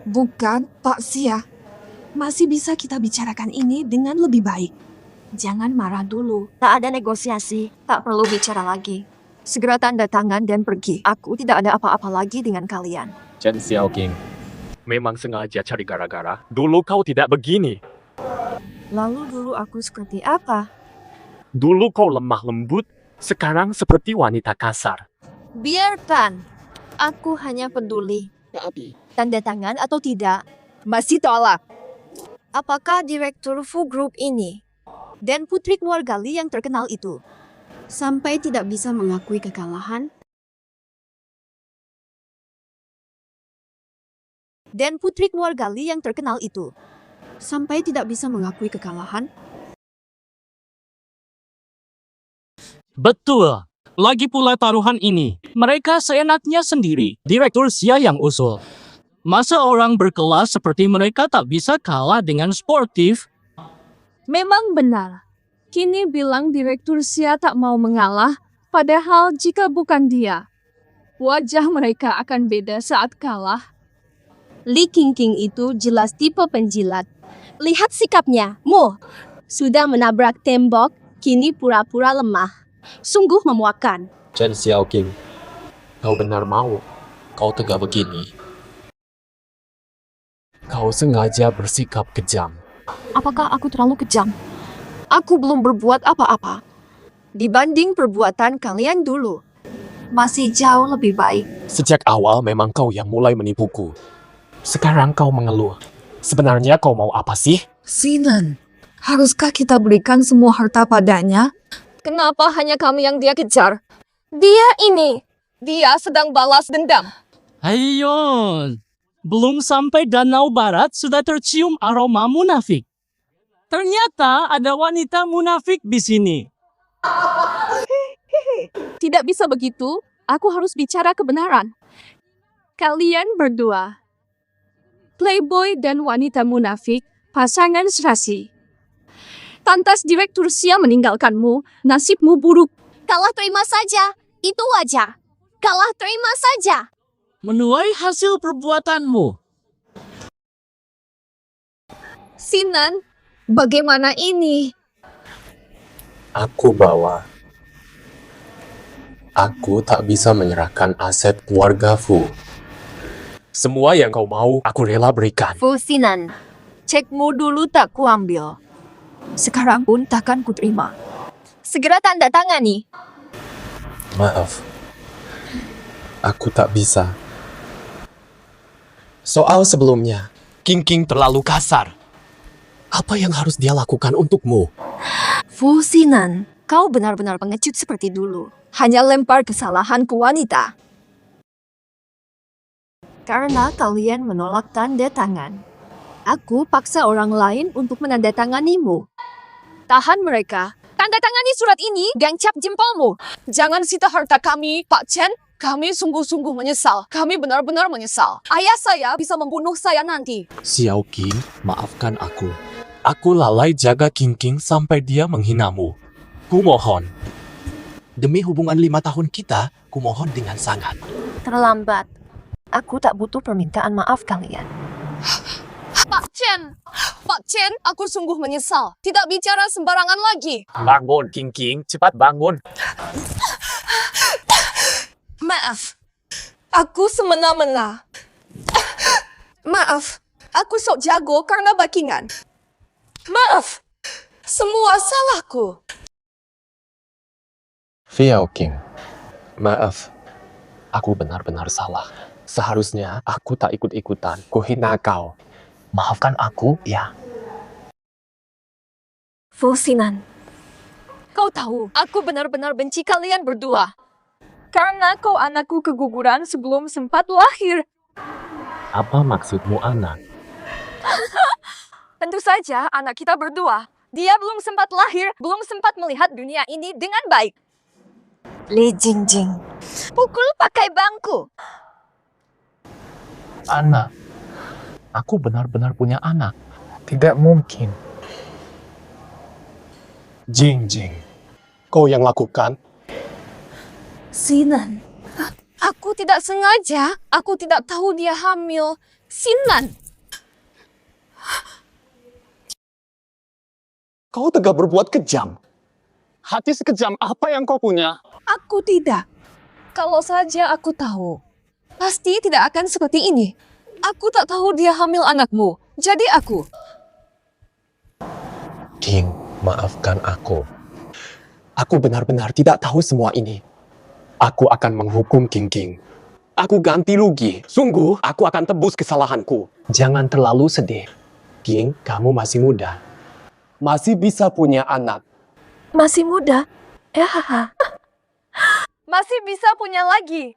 S8: Bukan Pak Xia. Masih bisa kita bicarakan ini dengan lebih baik.
S2: Jangan marah dulu. Tak ada negosiasi. Tak perlu bicara lagi. Segera tanda tangan dan pergi. Aku tidak ada apa-apa lagi dengan kalian.
S4: Chen Xiaoqing. Memang sengaja cari gara-gara. Dulu kau tidak begini.
S2: Lalu dulu aku seperti apa?
S4: Dulu kau lemah lembut. Sekarang seperti wanita kasar.
S2: Biarkan. Aku hanya peduli. Tanda tangan atau tidak? Masih tolak. Apakah Direktur Fu Group ini dan putri keluarga Li yang terkenal itu sampai tidak bisa mengakui kekalahan? Dan putri keluarga Li yang terkenal itu sampai tidak bisa mengakui kekalahan?
S3: Betul. Lagi pula taruhan ini. Mereka seenaknya sendiri. Direktur Xia yang usul. Masa orang berkelas seperti mereka tak bisa kalah dengan sportif?
S5: Memang benar. Kini bilang Direktur Sia tak mau mengalah, padahal jika bukan dia, wajah mereka akan beda saat kalah.
S7: Li Qingqing itu jelas tipe penjilat. Lihat sikapnya, Mo. Sudah menabrak tembok, kini pura-pura lemah. Sungguh memuakkan.
S4: Chen Xiaoqing, kau benar mau kau tegak begini? Kau sengaja bersikap kejam.
S2: Apakah aku terlalu kejam? Aku belum berbuat apa-apa. Dibanding perbuatan kalian dulu, masih jauh lebih baik.
S4: Sejak awal memang kau yang mulai menipuku. Sekarang kau mengeluh. Sebenarnya kau mau apa sih?
S2: Sinan, haruskah kita berikan semua harta padanya? Kenapa hanya kami yang dia kejar? Dia sedang balas dendam.
S3: Ayo, belum sampai Danau Barat sudah tercium aroma munafik. Ternyata ada wanita munafik di sini.
S5: Tidak bisa begitu, aku harus bicara kebenaran. Kalian berdua, playboy dan wanita munafik, pasangan serasi. Pantas Direktur Sia meninggalkanmu, nasibmu buruk.
S7: Kalah terima saja, itu wajar. Kalah terima saja.
S3: Menuai hasil perbuatanmu.
S2: Sinan, bagaimana ini?
S4: Aku bawa. Aku tak bisa menyerahkan aset keluarga Fu. Semua yang kau mau, aku rela berikan.
S2: Fu Sinan, cekmu dulu tak kuambil. Sekarang pun takkan kuterima. Segera tanda tangani.
S4: Maaf. Aku tak bisa. Soal sebelumnya, Qingqing terlalu kasar. Apa yang harus dia lakukan untukmu?
S2: Fu Sinan, kau benar-benar pengecut seperti dulu. Hanya lempar kesalahan ke wanita. Karena kalian menolak tanda tangan, aku paksa orang lain untuk menandatanganimu. Tahan mereka. Tanda tangani surat ini dan cap jempolmu.
S7: Jangan sita harta kami, Pak Chen. Kami sungguh-sungguh menyesal. Kami benar-benar menyesal. Ayah saya bisa membunuh saya nanti.
S4: Xiaoqing, maafkan aku. Aku lalai jaga Qingqing sampai dia menghinamu. Kumohon. Demi hubungan 5 tahun kita, kumohon dengan sangat.
S2: Terlambat. Aku tak butuh permintaan maaf kalian.
S7: Pak Chen, aku sungguh menyesal. Tidak bicara sembarangan lagi.
S4: Bangun, Qingqing. Cepat bangun.
S7: Maaf. Aku semena-mena. Maaf. Aku sok jago karena backingan. Maaf. Semua salahku.
S4: Xiaoqing, maaf. Aku benar-benar salah. Seharusnya aku tak ikut-ikutan. Kuhina kau. Maafkan aku, ya.
S2: Fu Sinan, kau tahu, aku benar-benar benci kalian berdua. Karena kau anakku keguguran sebelum sempat lahir.
S4: Apa maksudmu, anak?
S2: Tentu saja anak kita berdua. Dia belum sempat lahir, belum sempat melihat dunia ini dengan baik. Li Jingjing, pukul pakai bangku.
S4: Anak. Aku benar-benar punya anak. Tidak mungkin. Jingjing, kau yang lakukan?
S2: Sinan, aku tidak sengaja. Aku tidak tahu dia hamil. Sinan.
S10: Kau tega berbuat kejam. Hati sekejam apa yang kau punya?
S2: Aku tidak. Kalau saja aku tahu, pasti tidak akan seperti ini. Aku tak tahu dia hamil anakmu. Jadi aku.
S4: King, maafkan aku. Aku benar-benar tidak tahu semua ini. Aku akan menghukum Qingqing. Aku ganti rugi. Sungguh, aku akan tebus kesalahanku. Jangan terlalu sedih. King, kamu masih muda. Masih bisa punya anak.
S2: Masih muda? Ya. Masih bisa punya lagi.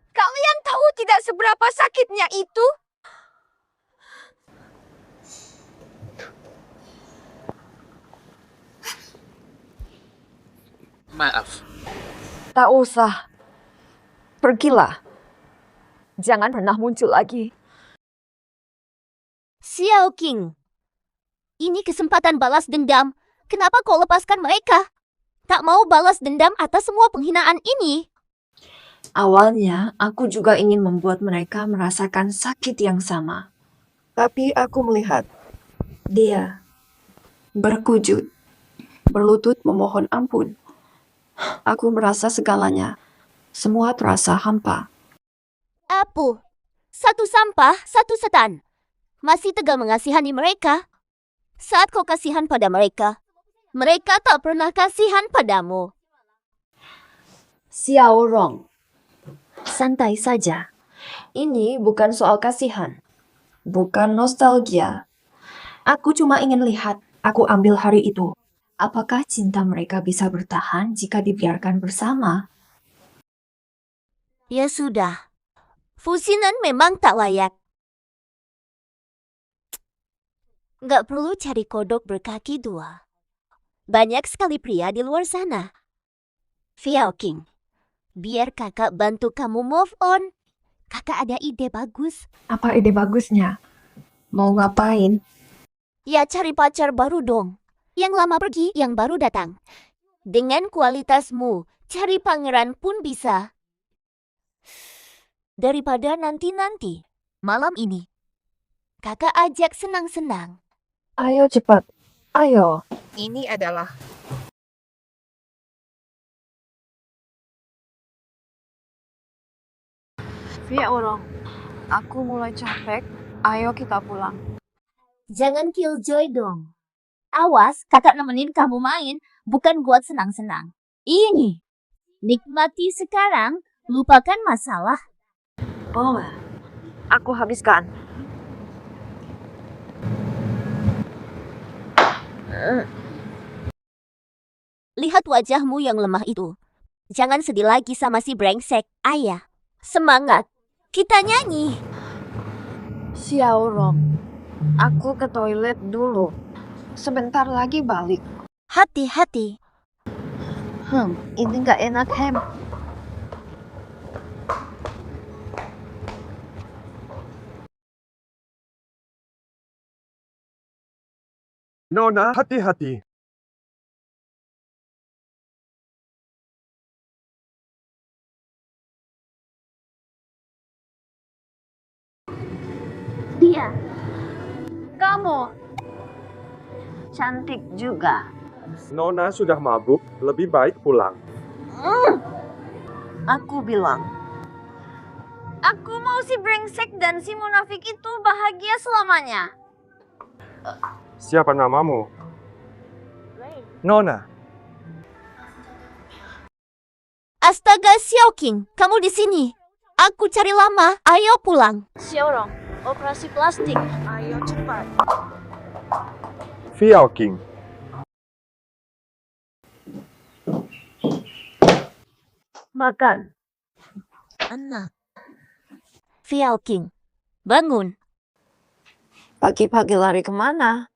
S2: Kalian tahu tidak seberapa sakitnya itu?
S6: Maaf.
S2: Tak usah. Pergilah. Jangan pernah muncul lagi.
S12: Xiao King, ini kesempatan balas dendam. Kenapa kau lepaskan mereka? Tak mau balas dendam atas semua penghinaan ini.
S2: Awalnya, aku juga ingin membuat mereka merasakan sakit yang sama. Tapi aku melihat dia berkujud, berlutut memohon ampun. Aku merasa segalanya. Semua terasa hampa.
S12: Apu, satu sampah, satu setan. Masih tegal mengasihani mereka. Saat kau kasihan pada mereka, mereka tak pernah kasihan padamu.
S2: Xiao Rong, santai saja. Ini bukan soal kasihan, bukan nostalgia. Aku cuma ingin lihat, aku ambil hari itu. Apakah cinta mereka bisa bertahan jika dibiarkan bersama?
S12: Ya sudah, Fusinan memang tak layak. Gak perlu cari kodok berkaki dua. Banyak sekali pria di luar sana. Xiao King, biar kakak bantu kamu move on. Kakak ada ide bagus.
S2: Apa ide bagusnya? Mau ngapain?
S12: Ya cari pacar baru dong. Yang lama pergi, yang baru datang. Dengan kualitasmu, cari pangeran pun bisa. Daripada nanti-nanti, malam ini. Kakak ajak senang-senang.
S2: Ayo cepat, ayo.
S8: Ini adalah
S2: Via orang, aku mulai capek. Ayo kita pulang.
S12: Jangan killjoy dong. Awas, kakak nemenin kamu main, bukan buat senang-senang. Ini, nikmati sekarang, lupakan masalah.
S2: Boleh, aku habiskan.
S12: Lihat wajahmu yang lemah itu. Jangan sedih lagi sama si brengsek, ayah. Semangat, kita nyanyi.
S2: Xiao Rong, aku ke toilet dulu. Sebentar lagi balik.
S12: Hati-hati.
S2: Ini nggak enak, Hem.
S10: Nona, hati-hati.
S12: Dia. Kamu. Cantik juga.
S10: Nona sudah mabuk, lebih baik pulang.
S2: Aku bilang.
S12: Aku mau si brengsek dan si munafik itu bahagia selamanya.
S10: Siapa namamu? Nona.
S12: Astaga, Xiao King, kamu di sini. Aku cari lama, ayo pulang.
S8: Xiao Rong, operasi plastik. Ayo cepat.
S10: Xiao King.
S2: Makan.
S12: Anak. Xiao King, bangun.
S2: Pagi-pagi lari kemana?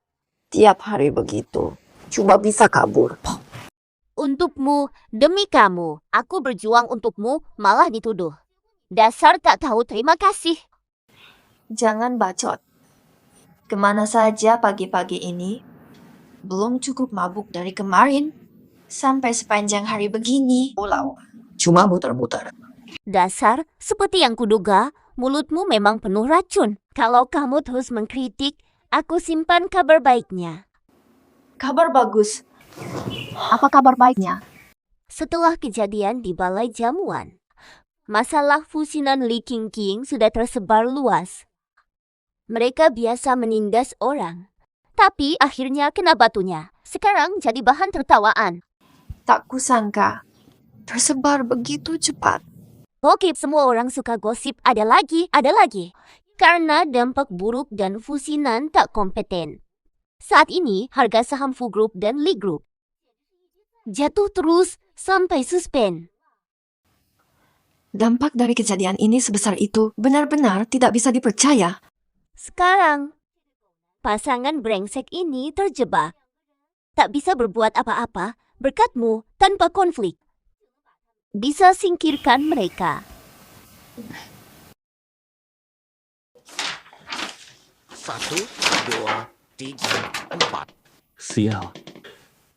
S2: Tiap hari begitu. Cuma bisa kabur.
S12: Untukmu, demi kamu, aku berjuang untukmu, malah dituduh. Dasar tak tahu terima kasih.
S2: Jangan bacot. Kemana saja pagi-pagi ini? Belum cukup mabuk dari kemarin. Sampai sepanjang hari begini. Pulau. Cuma muter-muter.
S12: Dasar, seperti yang kuduga, mulutmu memang penuh racun. Kalau kamu terus mengkritik, aku simpan kabar baiknya.
S2: Kabar bagus. Apa kabar baiknya?
S12: Setelah kejadian di Balai Jamuan, masalah fusinan Li King sudah tersebar luas. Mereka biasa menindas orang, tapi akhirnya kena batunya. Sekarang jadi bahan tertawaan.
S2: Tak kusangka. Tersebar begitu cepat.
S12: Oke, semua orang suka gosip ada lagi. Karena dampak buruk dan fusinan tak kompeten. Saat ini, harga saham Fu Group dan Li Group jatuh terus sampai suspend.
S2: Dampak dari kejadian ini sebesar itu benar-benar tidak bisa dipercaya.
S12: Sekarang, pasangan brengsek ini terjebak. Tak bisa berbuat apa-apa berkatmu tanpa konflik. Bisa singkirkan mereka.
S9: 1, 2, 3, 4.
S4: Sial.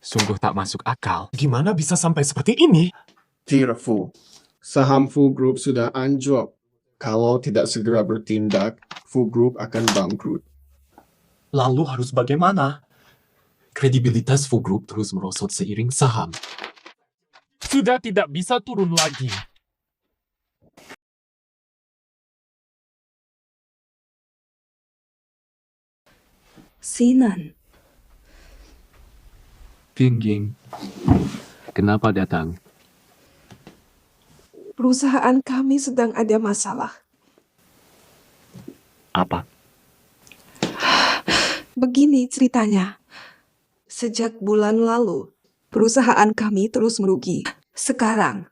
S4: Sungguh tak masuk akal. Gimana bisa sampai seperti ini?
S13: Tidak, Fu. Saham Fu Group sudah anjlok. Kalau tidak segera bertindak, Fu Group akan bangkrut.
S4: Lalu harus bagaimana? Kredibilitas Fu Group terus merosot seiring saham. Sudah tidak bisa turun lagi.
S7: Sinan,
S4: Ging, kenapa datang?
S8: Perusahaan kami sedang ada masalah.
S4: Apa?
S8: Begini ceritanya. Sejak bulan lalu, perusahaan kami terus merugi. Sekarang,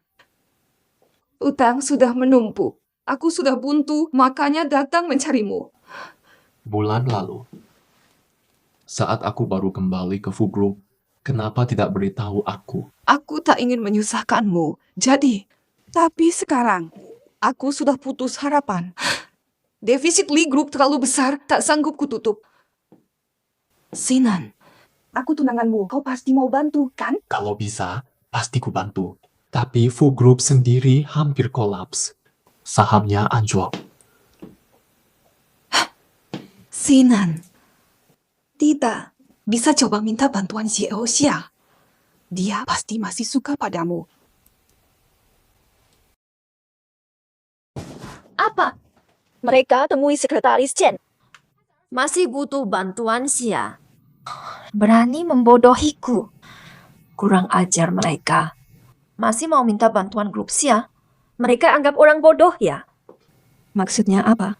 S8: utang sudah menumpuk. Aku sudah buntu, makanya datang mencarimu.
S4: Bulan lalu, saat aku baru kembali ke Fu Group, kenapa tidak beritahu aku?
S8: Aku tak ingin menyusahkanmu. Tapi sekarang, aku sudah putus harapan. Defisit Lee Group terlalu besar, tak sanggup kututup. Sinan, aku tunanganmu. Kau pasti mau bantu, kan?
S4: Kalau bisa, pasti ku bantu. Tapi Fu Group sendiri hampir kolaps. Sahamnya anjlok.
S8: Sinan, tidak. Bisa coba minta bantuan CEO Xia. Dia pasti masih suka padamu.
S2: Apa?
S12: Mereka temui sekretaris Chen.
S2: Masih butuh bantuan Xia. Berani membodohiku. Kurang ajar mereka. Masih mau minta bantuan grup Xia? Mereka anggap orang bodoh ya?
S8: Maksudnya apa?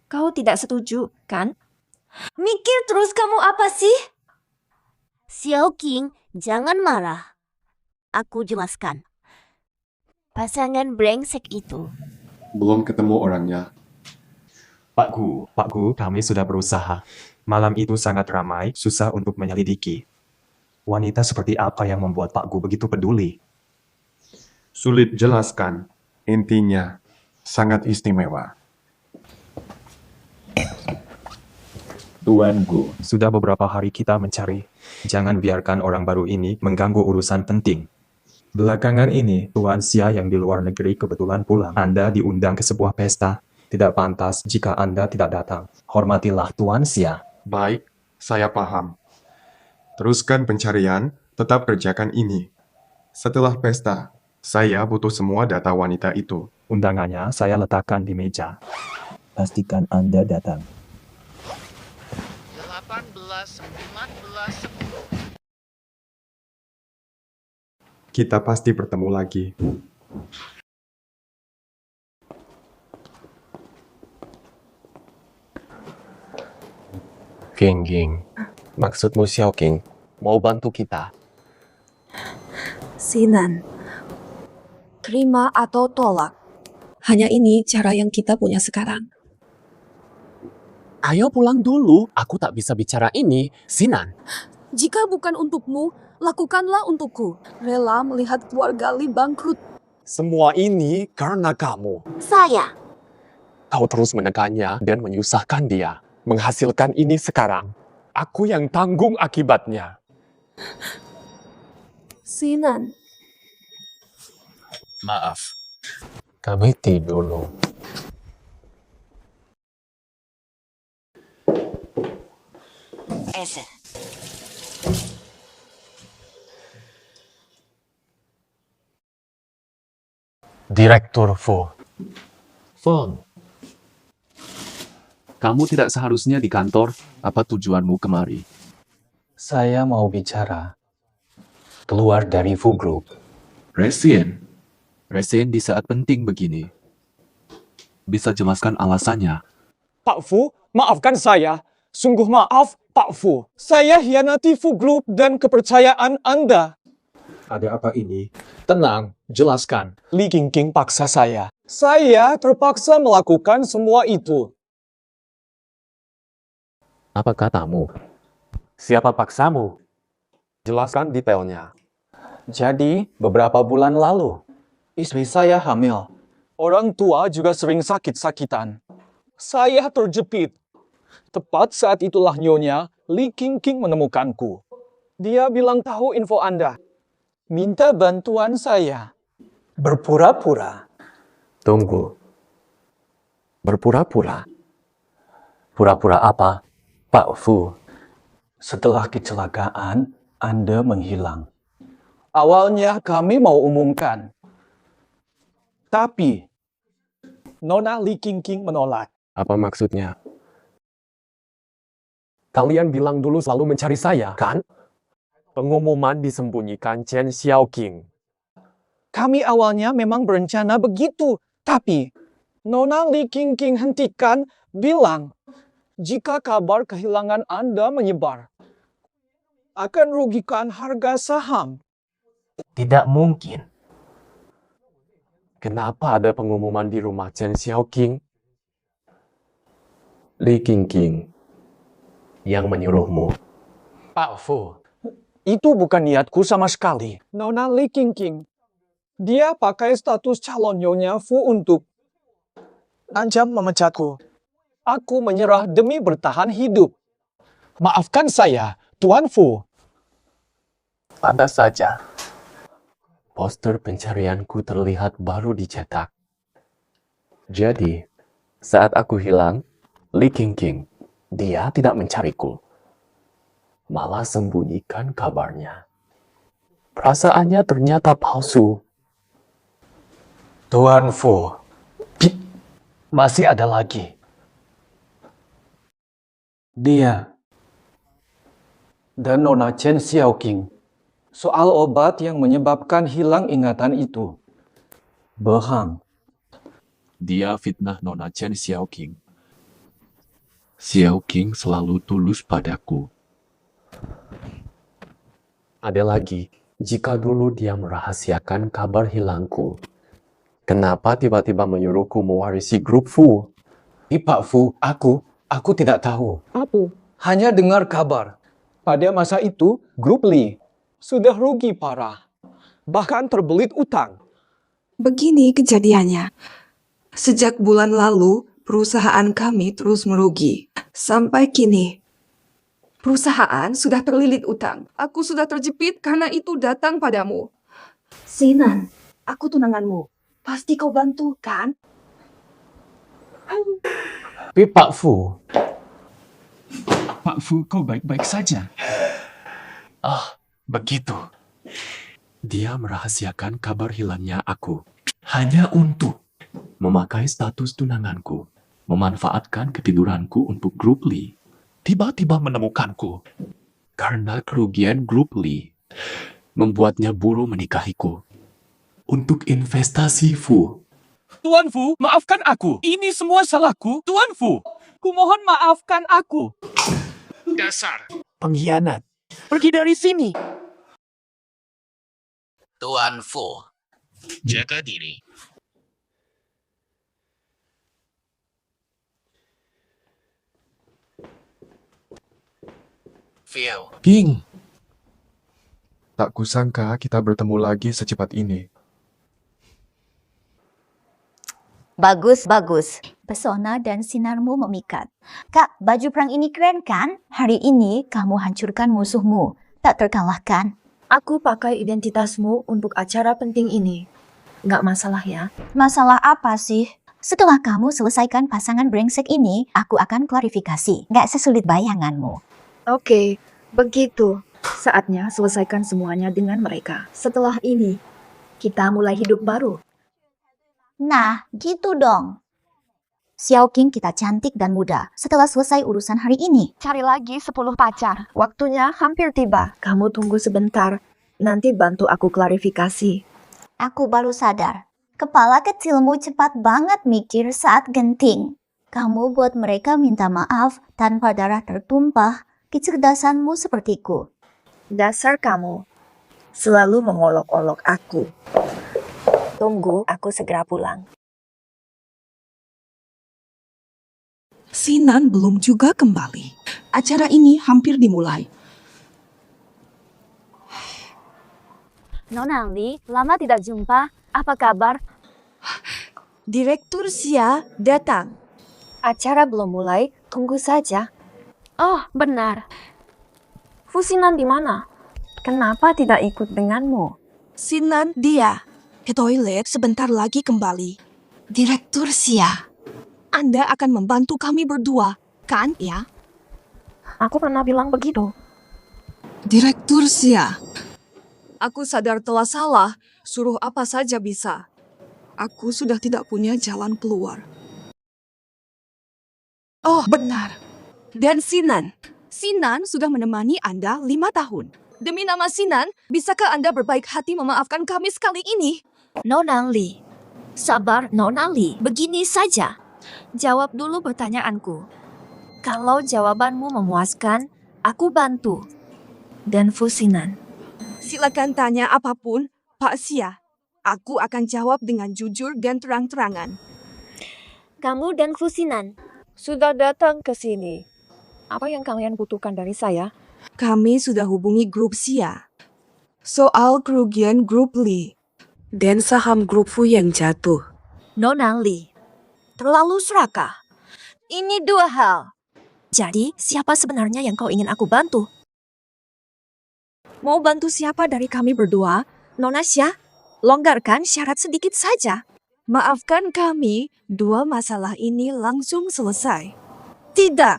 S2: Kau tidak setuju, kan? Mikir terus kamu apa sih?
S12: Xiao King, jangan marah. Aku jelaskan. Pasangan brengsek itu.
S13: Belum ketemu orangnya.
S11: Pak Gu, kami sudah berusaha. Malam itu sangat ramai, susah untuk menyelidiki. Wanita seperti apa yang membuat Pak Gu begitu peduli?
S13: Sulit jelaskan. Intinya, sangat istimewa.
S11: Tuan Gu, sudah beberapa hari kita mencari. Jangan biarkan orang baru ini mengganggu urusan penting. Belakangan ini, Tuan Xia yang di luar negeri kebetulan pulang. Anda diundang ke sebuah pesta. Tidak pantas jika Anda tidak datang. Hormatilah Tuan Xia.
S13: Baik, saya paham. Teruskan pencarian, tetap kerjakan ini. Setelah pesta, saya butuh semua data wanita itu.
S11: Undangannya saya letakkan di meja. Pastikan Anda datang.
S9: 18, 14, 10.
S13: Kita pasti bertemu lagi.
S4: Ging, maksudmu Xiao King mau bantu kita?
S8: Sinan, terima atau tolak. Hanya ini cara yang kita punya sekarang.
S4: Ayo pulang dulu, aku tak bisa bicara ini, Sinan.
S7: Jika bukan untukmu, lakukanlah untukku. Rela melihat keluarga Lee bangkrut.
S4: Semua ini karena kamu.
S12: Saya.
S4: Kau terus menekannya dan menyusahkan dia. Menghasilkan ini sekarang. Aku yang tanggung akibatnya.
S7: Sinan,
S4: Maaf. Kami tidur dulu. Direktur Fu.
S14: Feng, kamu tidak seharusnya di kantor. Apa tujuanmu kemari?
S11: Saya mau bicara. Keluar dari Fu Group.
S14: Resign di saat penting begini. Bisa jelaskan alasannya?
S10: Pak Fu, maafkan saya. Sungguh maaf, Pak Fu. Saya hianati Fu Group dan kepercayaan Anda.
S11: Ada apa ini?
S10: Tenang, jelaskan. Li Qingqing paksa saya. Saya terpaksa melakukan semua itu.
S4: Apa katamu? Siapa paksamu? Jelaskan detailnya.
S10: Jadi, beberapa bulan lalu, istri saya hamil. Orang tua juga sering sakit-sakitan. Saya terjepit. Tepat saat itulah Nyonya Li Qingqing menemukanku. Dia bilang tahu info Anda. Minta bantuan saya. Berpura-pura.
S4: Tunggu. Berpura-pura? Pura-pura apa, Pak Fu?
S10: Setelah kecelakaan, Anda menghilang. Awalnya kami mau umumkan. Tapi, Nona Li Qingqing menolak.
S4: Apa maksudnya? Kalian bilang dulu selalu mencari saya, kan? Pengumuman disembunyikan Chen Xiaoqing.
S10: Kami awalnya memang berencana begitu. Tapi, Nona Li Qingqing hentikan bilang, jika kabar kehilangan Anda menyebar, akan rugikan harga saham.
S4: Tidak mungkin. Kenapa ada pengumuman di rumah Chen Xiaoqing? Li Qingqing yang menyuruhmu.
S10: Pak Fu, itu bukan niatku sama sekali. Nona Li Qingqing, dia pakai status calon Nyonya Fu untuk ancam memecatku. Aku menyerah demi bertahan hidup. Maafkan saya, Tuan Fu.
S4: Pantas saja. Poster pencarianku terlihat baru dicetak. Jadi, saat aku hilang, Li Qingqing, dia tidak mencariku. Malah sembunyikan kabarnya. Perasaannya ternyata palsu.
S10: Tuan Fu, masih ada lagi. Dia dan Nona Chen Xiaoqing soal obat yang menyebabkan hilang ingatan itu. Bohong.
S14: Dia fitnah Nona Chen Xiaoqing. Xiaoqing selalu tulus padaku.
S4: Ada lagi, jika dulu dia merahasiakan kabar hilangku, kenapa tiba-tiba menyuruhku mewarisi grup Fu?
S10: Pak Fu, aku tidak tahu.
S2: Apa?
S10: Hanya dengar kabar. Pada masa itu, grup Li sudah rugi parah. Bahkan terbelit utang.
S15: Begini kejadiannya. Sejak bulan lalu, perusahaan kami terus merugi. Sampai kini, perusahaan sudah terlilit utang. Aku sudah terjepit karena itu datang padamu.
S2: Sinan, aku tunanganmu. Pasti kau bantu, kan?
S4: Tapi Pak Fu.
S10: Pak Fu, kau baik-baik saja.
S4: Begitu. Dia merahasiakan kabar hilangnya aku. Hanya untuk memakai status tunanganku. Memanfaatkan ketiduranku untuk grup Li. Tiba-tiba menemukanku. Karena kerugian grup Li membuatnya buru menikahiku. Untuk investasi Fu.
S10: Tuan Fu, maafkan aku. Ini semua salahku. Tuan Fu, kumohon maafkan aku.
S9: Dasar
S10: Pengkhianat. Pergi dari sini.
S9: Tuan Fu, jaga diri. Vio,
S13: King. Tak kusangka kita bertemu lagi secepat ini.
S12: Bagus, bagus. Pesona dan sinarmu memikat. Kak, baju perang ini keren kan? Hari ini kamu hancurkan musuhmu. Tak terkalahkan.
S2: Aku pakai identitasmu untuk acara penting ini. Nggak masalah ya?
S12: Masalah apa sih? Setelah kamu selesaikan pasangan brengsek ini, aku akan klarifikasi. Nggak sesulit bayanganmu.
S2: Oke, begitu. Saatnya selesaikan semuanya dengan mereka. Setelah ini, kita mulai hidup baru.
S12: Nah, gitu dong. Xiaoqing kita cantik dan muda. Setelah selesai urusan hari ini,
S2: Cari lagi 10 pacar. Waktunya hampir tiba. Kamu tunggu sebentar. Nanti bantu aku klarifikasi.
S12: aku baru sadar. Kepala kecilmu cepat banget mikir saat genting. Kamu buat mereka minta maaf tanpa darah tertumpah. Kecerdasanmu sepertiku.
S2: Dasar kamu. Selalu mengolok-olok aku. Tunggu, aku segera pulang.
S15: Sinan belum juga kembali. Acara ini hampir dimulai.
S12: Nona Li, lama tidak jumpa. Apa kabar?
S15: Direktur Xia datang.
S2: Acara belum mulai, Tunggu saja. Oh, benar. Fusinan di mana? Kenapa tidak ikut denganmu?
S7: Sinan dia ke toilet sebentar lagi kembali. Direktur Sia, Anda akan membantu kami berdua, kan ya?
S2: Aku pernah bilang begitu.
S7: Direktur Sia, aku sadar telah salah, suruh apa saja bisa. Aku sudah tidak punya jalan keluar. Oh, benar. Dan Sinan. Sinan sudah menemani Anda 5 tahun. Demi nama Sinan, bisakah Anda berbaik hati memaafkan kami sekali ini?
S2: Nona Li. Sabar, Nona Li. Begini saja. Jawab dulu pertanyaanku. Kalau jawabanmu memuaskan, aku bantu. Dan Fusinan.
S7: Silakan tanya apapun, Pak Sia. Aku akan jawab dengan jujur dan terang-terangan.
S2: Kamu dan Fusinan sudah datang ke sini. Apa yang kalian butuhkan dari saya?
S7: Kami sudah hubungi grup Sia. Soal kerugian grup Li. Dan saham grup Fu yang jatuh.
S2: Nona Li. Terlalu serakah. Ini dua hal. Jadi, siapa sebenarnya yang kau ingin aku bantu? Mau bantu siapa dari kami berdua? Nona Xia, longgarkan syarat sedikit saja.
S7: Maafkan kami, dua masalah ini langsung selesai.
S2: Tidak.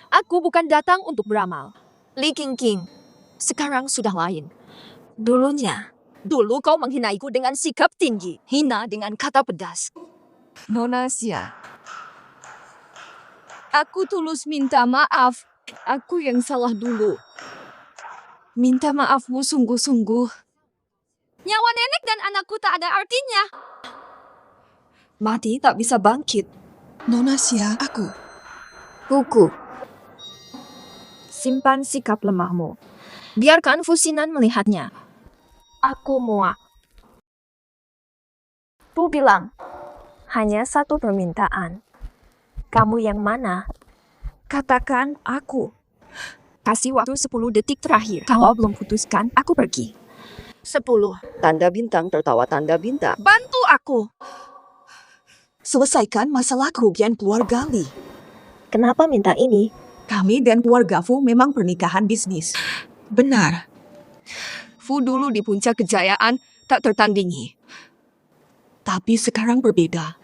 S2: Aku bukan datang untuk beramal. Li Qingqing, sekarang sudah lain. Dulu kau menghinaiku dengan sikap tinggi, hina dengan kata pedas.
S7: Nona Xia, aku tulus minta maaf. Aku yang salah dulu. Minta maafmu sungguh-sungguh.
S2: Nyawa nenek dan anakku tak ada artinya.
S7: Mati tak bisa bangkit. Nona Xia, aku.
S2: Kuku. Simpan sikap lemahmu. Biarkan Fusinan melihatnya. Aku muak. Fu bilang, hanya satu permintaan. Kamu yang mana? Katakan aku. Kasih waktu 10 detik terakhir. Kalau belum putuskan, aku pergi. 10.
S16: Tanda bintang tertawa tanda bintang.
S7: Bantu aku. Selesaikan masalah kerugian keluarga Li.
S2: Kenapa minta ini?
S7: Kami dan keluarga Fu memang pernikahan bisnis. Benar. Fu dulu di puncak kejayaan tak tertandingi. Tapi sekarang berbeda.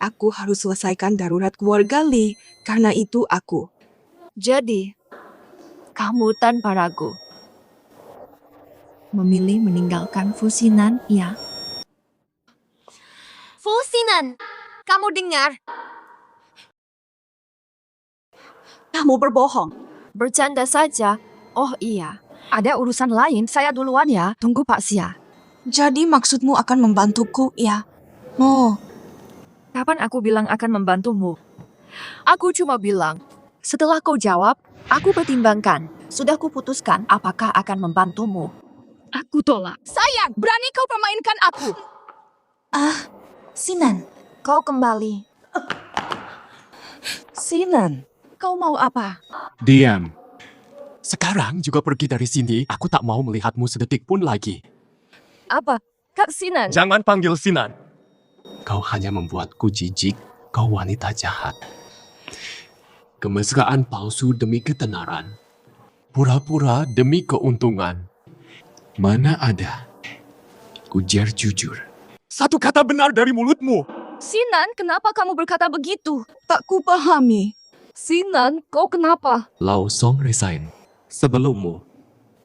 S7: Aku harus selesaikan darurat keluarga Li. Karena itu aku.
S2: Jadi, kamu tanpa ragu memilih meninggalkan Fusinan, ya? Fusinan, kamu dengar?
S7: Kamu berbohong.
S2: Bercanda saja. Oh iya, ada urusan lain. Saya duluan ya. Tunggu Pak Xia.
S7: Jadi maksudmu akan membantuku, ya? Oh.
S2: Kapan aku bilang akan membantumu? Aku cuma bilang, setelah kau jawab, aku pertimbangkan. Sudah kuputuskan apakah akan membantumu.
S7: Aku tolak. Sayang, berani kau permainkan aku.
S2: Sinan, kau kembali.
S7: Sinan, kau mau apa?
S4: Diam. Sekarang juga pergi dari sini. Aku tak mau melihatmu sedetik pun lagi.
S7: Apa? Kak Sinan.
S4: Jangan panggil Sinan. Kau hanya membuatku jijik. Kau wanita jahat. Kemesraan palsu demi ketenaran. Pura-pura demi keuntungan. Mana ada? Ujar jujur. Satu kata benar dari mulutmu.
S7: Sinan, kenapa kamu berkata begitu? Tak kupahami. Sinan, kau kenapa?
S4: Lao Song resign. Sebelummu,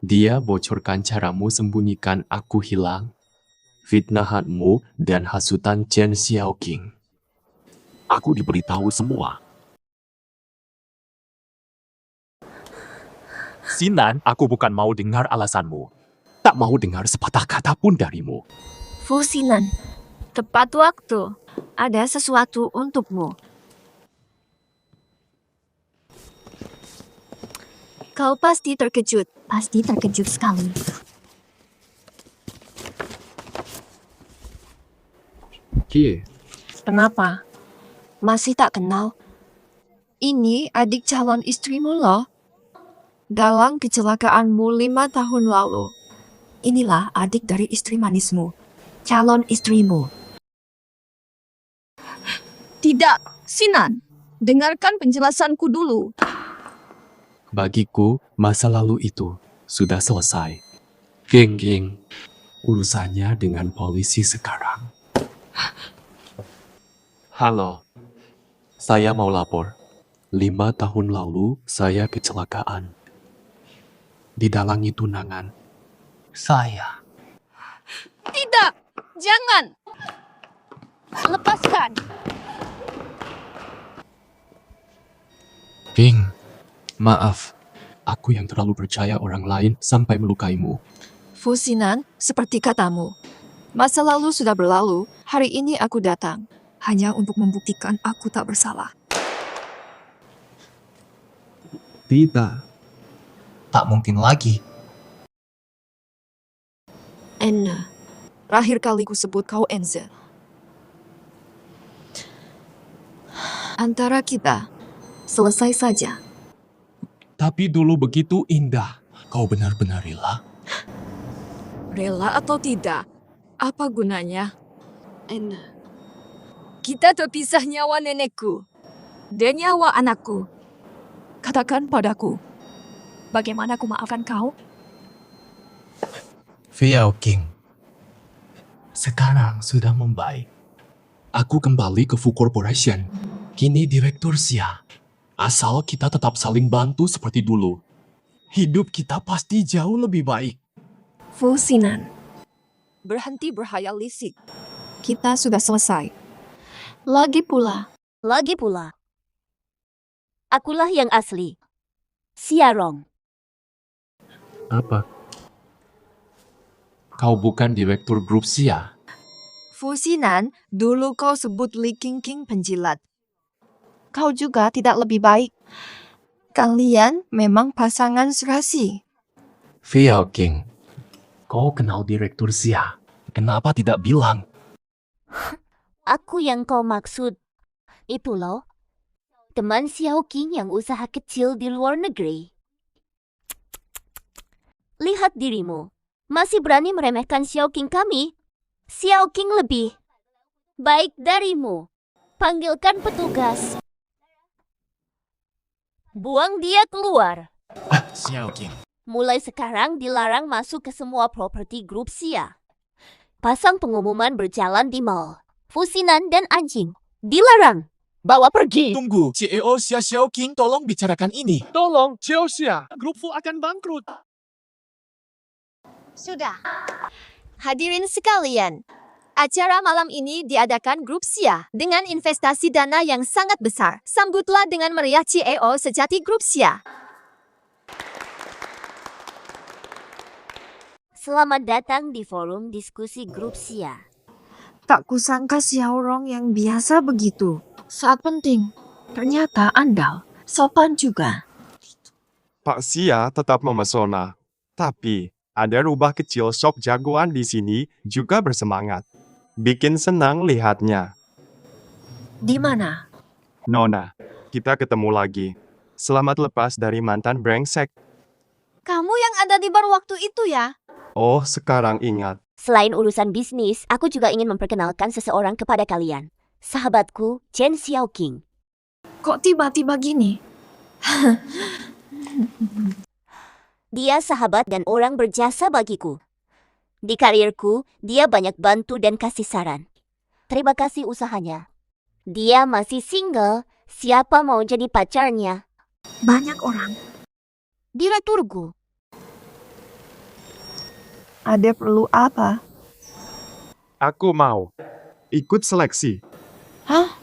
S4: dia bocorkan caramu sembunyikan aku hilang, fitnahanmu, dan hasutan Chen Xiaoqing. Aku diberitahu semua. Sinan, aku bukan mau dengar alasanmu. Tak mau dengar sepatah kata pun darimu.
S2: Fusinan, tepat waktu. Ada sesuatu untukmu. Kau pasti terkejut. Pasti terkejut sekali.
S4: Kie,
S2: Kenapa? Masih tak kenal? Ini adik calon istrimu loh. Dalam kecelakaanmu 5 tahun lalu. Inilah adik dari istri manismu. Calon istrimu.
S7: Tidak, Sinan.
S8: Dengarkan penjelasanku dulu.
S4: Bagiku, masa lalu itu sudah selesai. Geng, urusannya dengan polisi sekarang. Halo, saya mau lapor. 5 tahun lalu saya kecelakaan. Didalangi tunangan saya.
S5: Tidak! Jangan! Lepaskan!
S4: Geng, maaf. Aku yang terlalu percaya orang lain sampai melukaimu.
S2: Fusinan, seperti katamu. Masa lalu sudah berlalu, hari ini aku datang. Hanya untuk membuktikan aku tak bersalah.
S10: Tidak.
S17: Tak mungkin lagi.
S2: Anna, terakhir kali ku sebut kau Enza. Antara kita, selesai saja.
S4: Tapi dulu begitu indah. Kau benar-benar rela?
S2: Rela atau tidak, apa gunanya? Anna, kita terpisah nyawa nenekku dan nyawa anakku. Katakan padaku, bagaimana aku maafkan kau?
S4: Fiao King, sekarang sudah membaik. Aku kembali ke Fu Corporation. Kini direktur Xia. Asal kita tetap saling bantu seperti dulu. Hidup kita pasti jauh lebih baik.
S2: Fusinan, berhenti berhayal lisik. Kita sudah selesai. Lagi pula,
S12: akulah yang asli. Xia Rong.
S4: Apa? Kau bukan direktur grup Xia?
S2: Fusinan, dulu kau sebut Li Qingqing penjilat. Kau juga tidak lebih baik. Kalian memang pasangan serasi.
S4: Fiao King, kau kenal direktur Xia. Kenapa tidak bilang?
S12: Aku yang kau maksud. Itu loh. Teman Xiao King yang usaha kecil di luar negeri. Lihat dirimu. Masih berani meremehkan Xiao King kami? Xiao King lebih baik darimu. Panggilkan petugas. Buang dia keluar.
S4: Xiao King.
S12: Mulai sekarang dilarang masuk ke semua properti grup Xia. Pasang pengumuman berjalan di mall. Fusinan dan anjing. Dilarang. Bawa pergi.
S4: Tunggu, CEO Xia Xiao King tolong bicarakan ini.
S10: Tolong, CEO Xia. Grup Fu akan bangkrut.
S2: Sudah. Hadirin sekalian, acara malam ini diadakan grup Xia dengan investasi dana yang sangat besar. Sambutlah dengan meriah CEO sejati grup Xia.
S12: Selamat datang di forum diskusi grup Xia.
S2: Tak kusangka Xiao Rong yang biasa begitu. Saat penting, ternyata andal, sopan juga.
S13: Pak Xia tetap memesona. Tapi, ada rubah kecil shop jagoan di sini juga bersemangat. Bikin senang lihatnya.
S2: Di mana?
S13: Nona, kita ketemu lagi. Selamat lepas dari mantan brengsek.
S2: Kamu yang ada di bar waktu itu ya?
S13: Oh, sekarang ingat.
S12: Selain urusan bisnis, aku juga ingin memperkenalkan seseorang kepada kalian. Sahabatku, Chen Xiao King.
S2: Kok tiba-tiba gini?
S12: Dia sahabat dan orang berjasa bagiku. Di karirku, dia banyak bantu dan kasih saran. Terima kasih usahanya. Dia masih single, siapa mau jadi pacarnya?
S2: Banyak orang.
S12: Direkturku.
S2: Ada perlu apa?
S13: Aku mau ikut seleksi.
S2: Hah?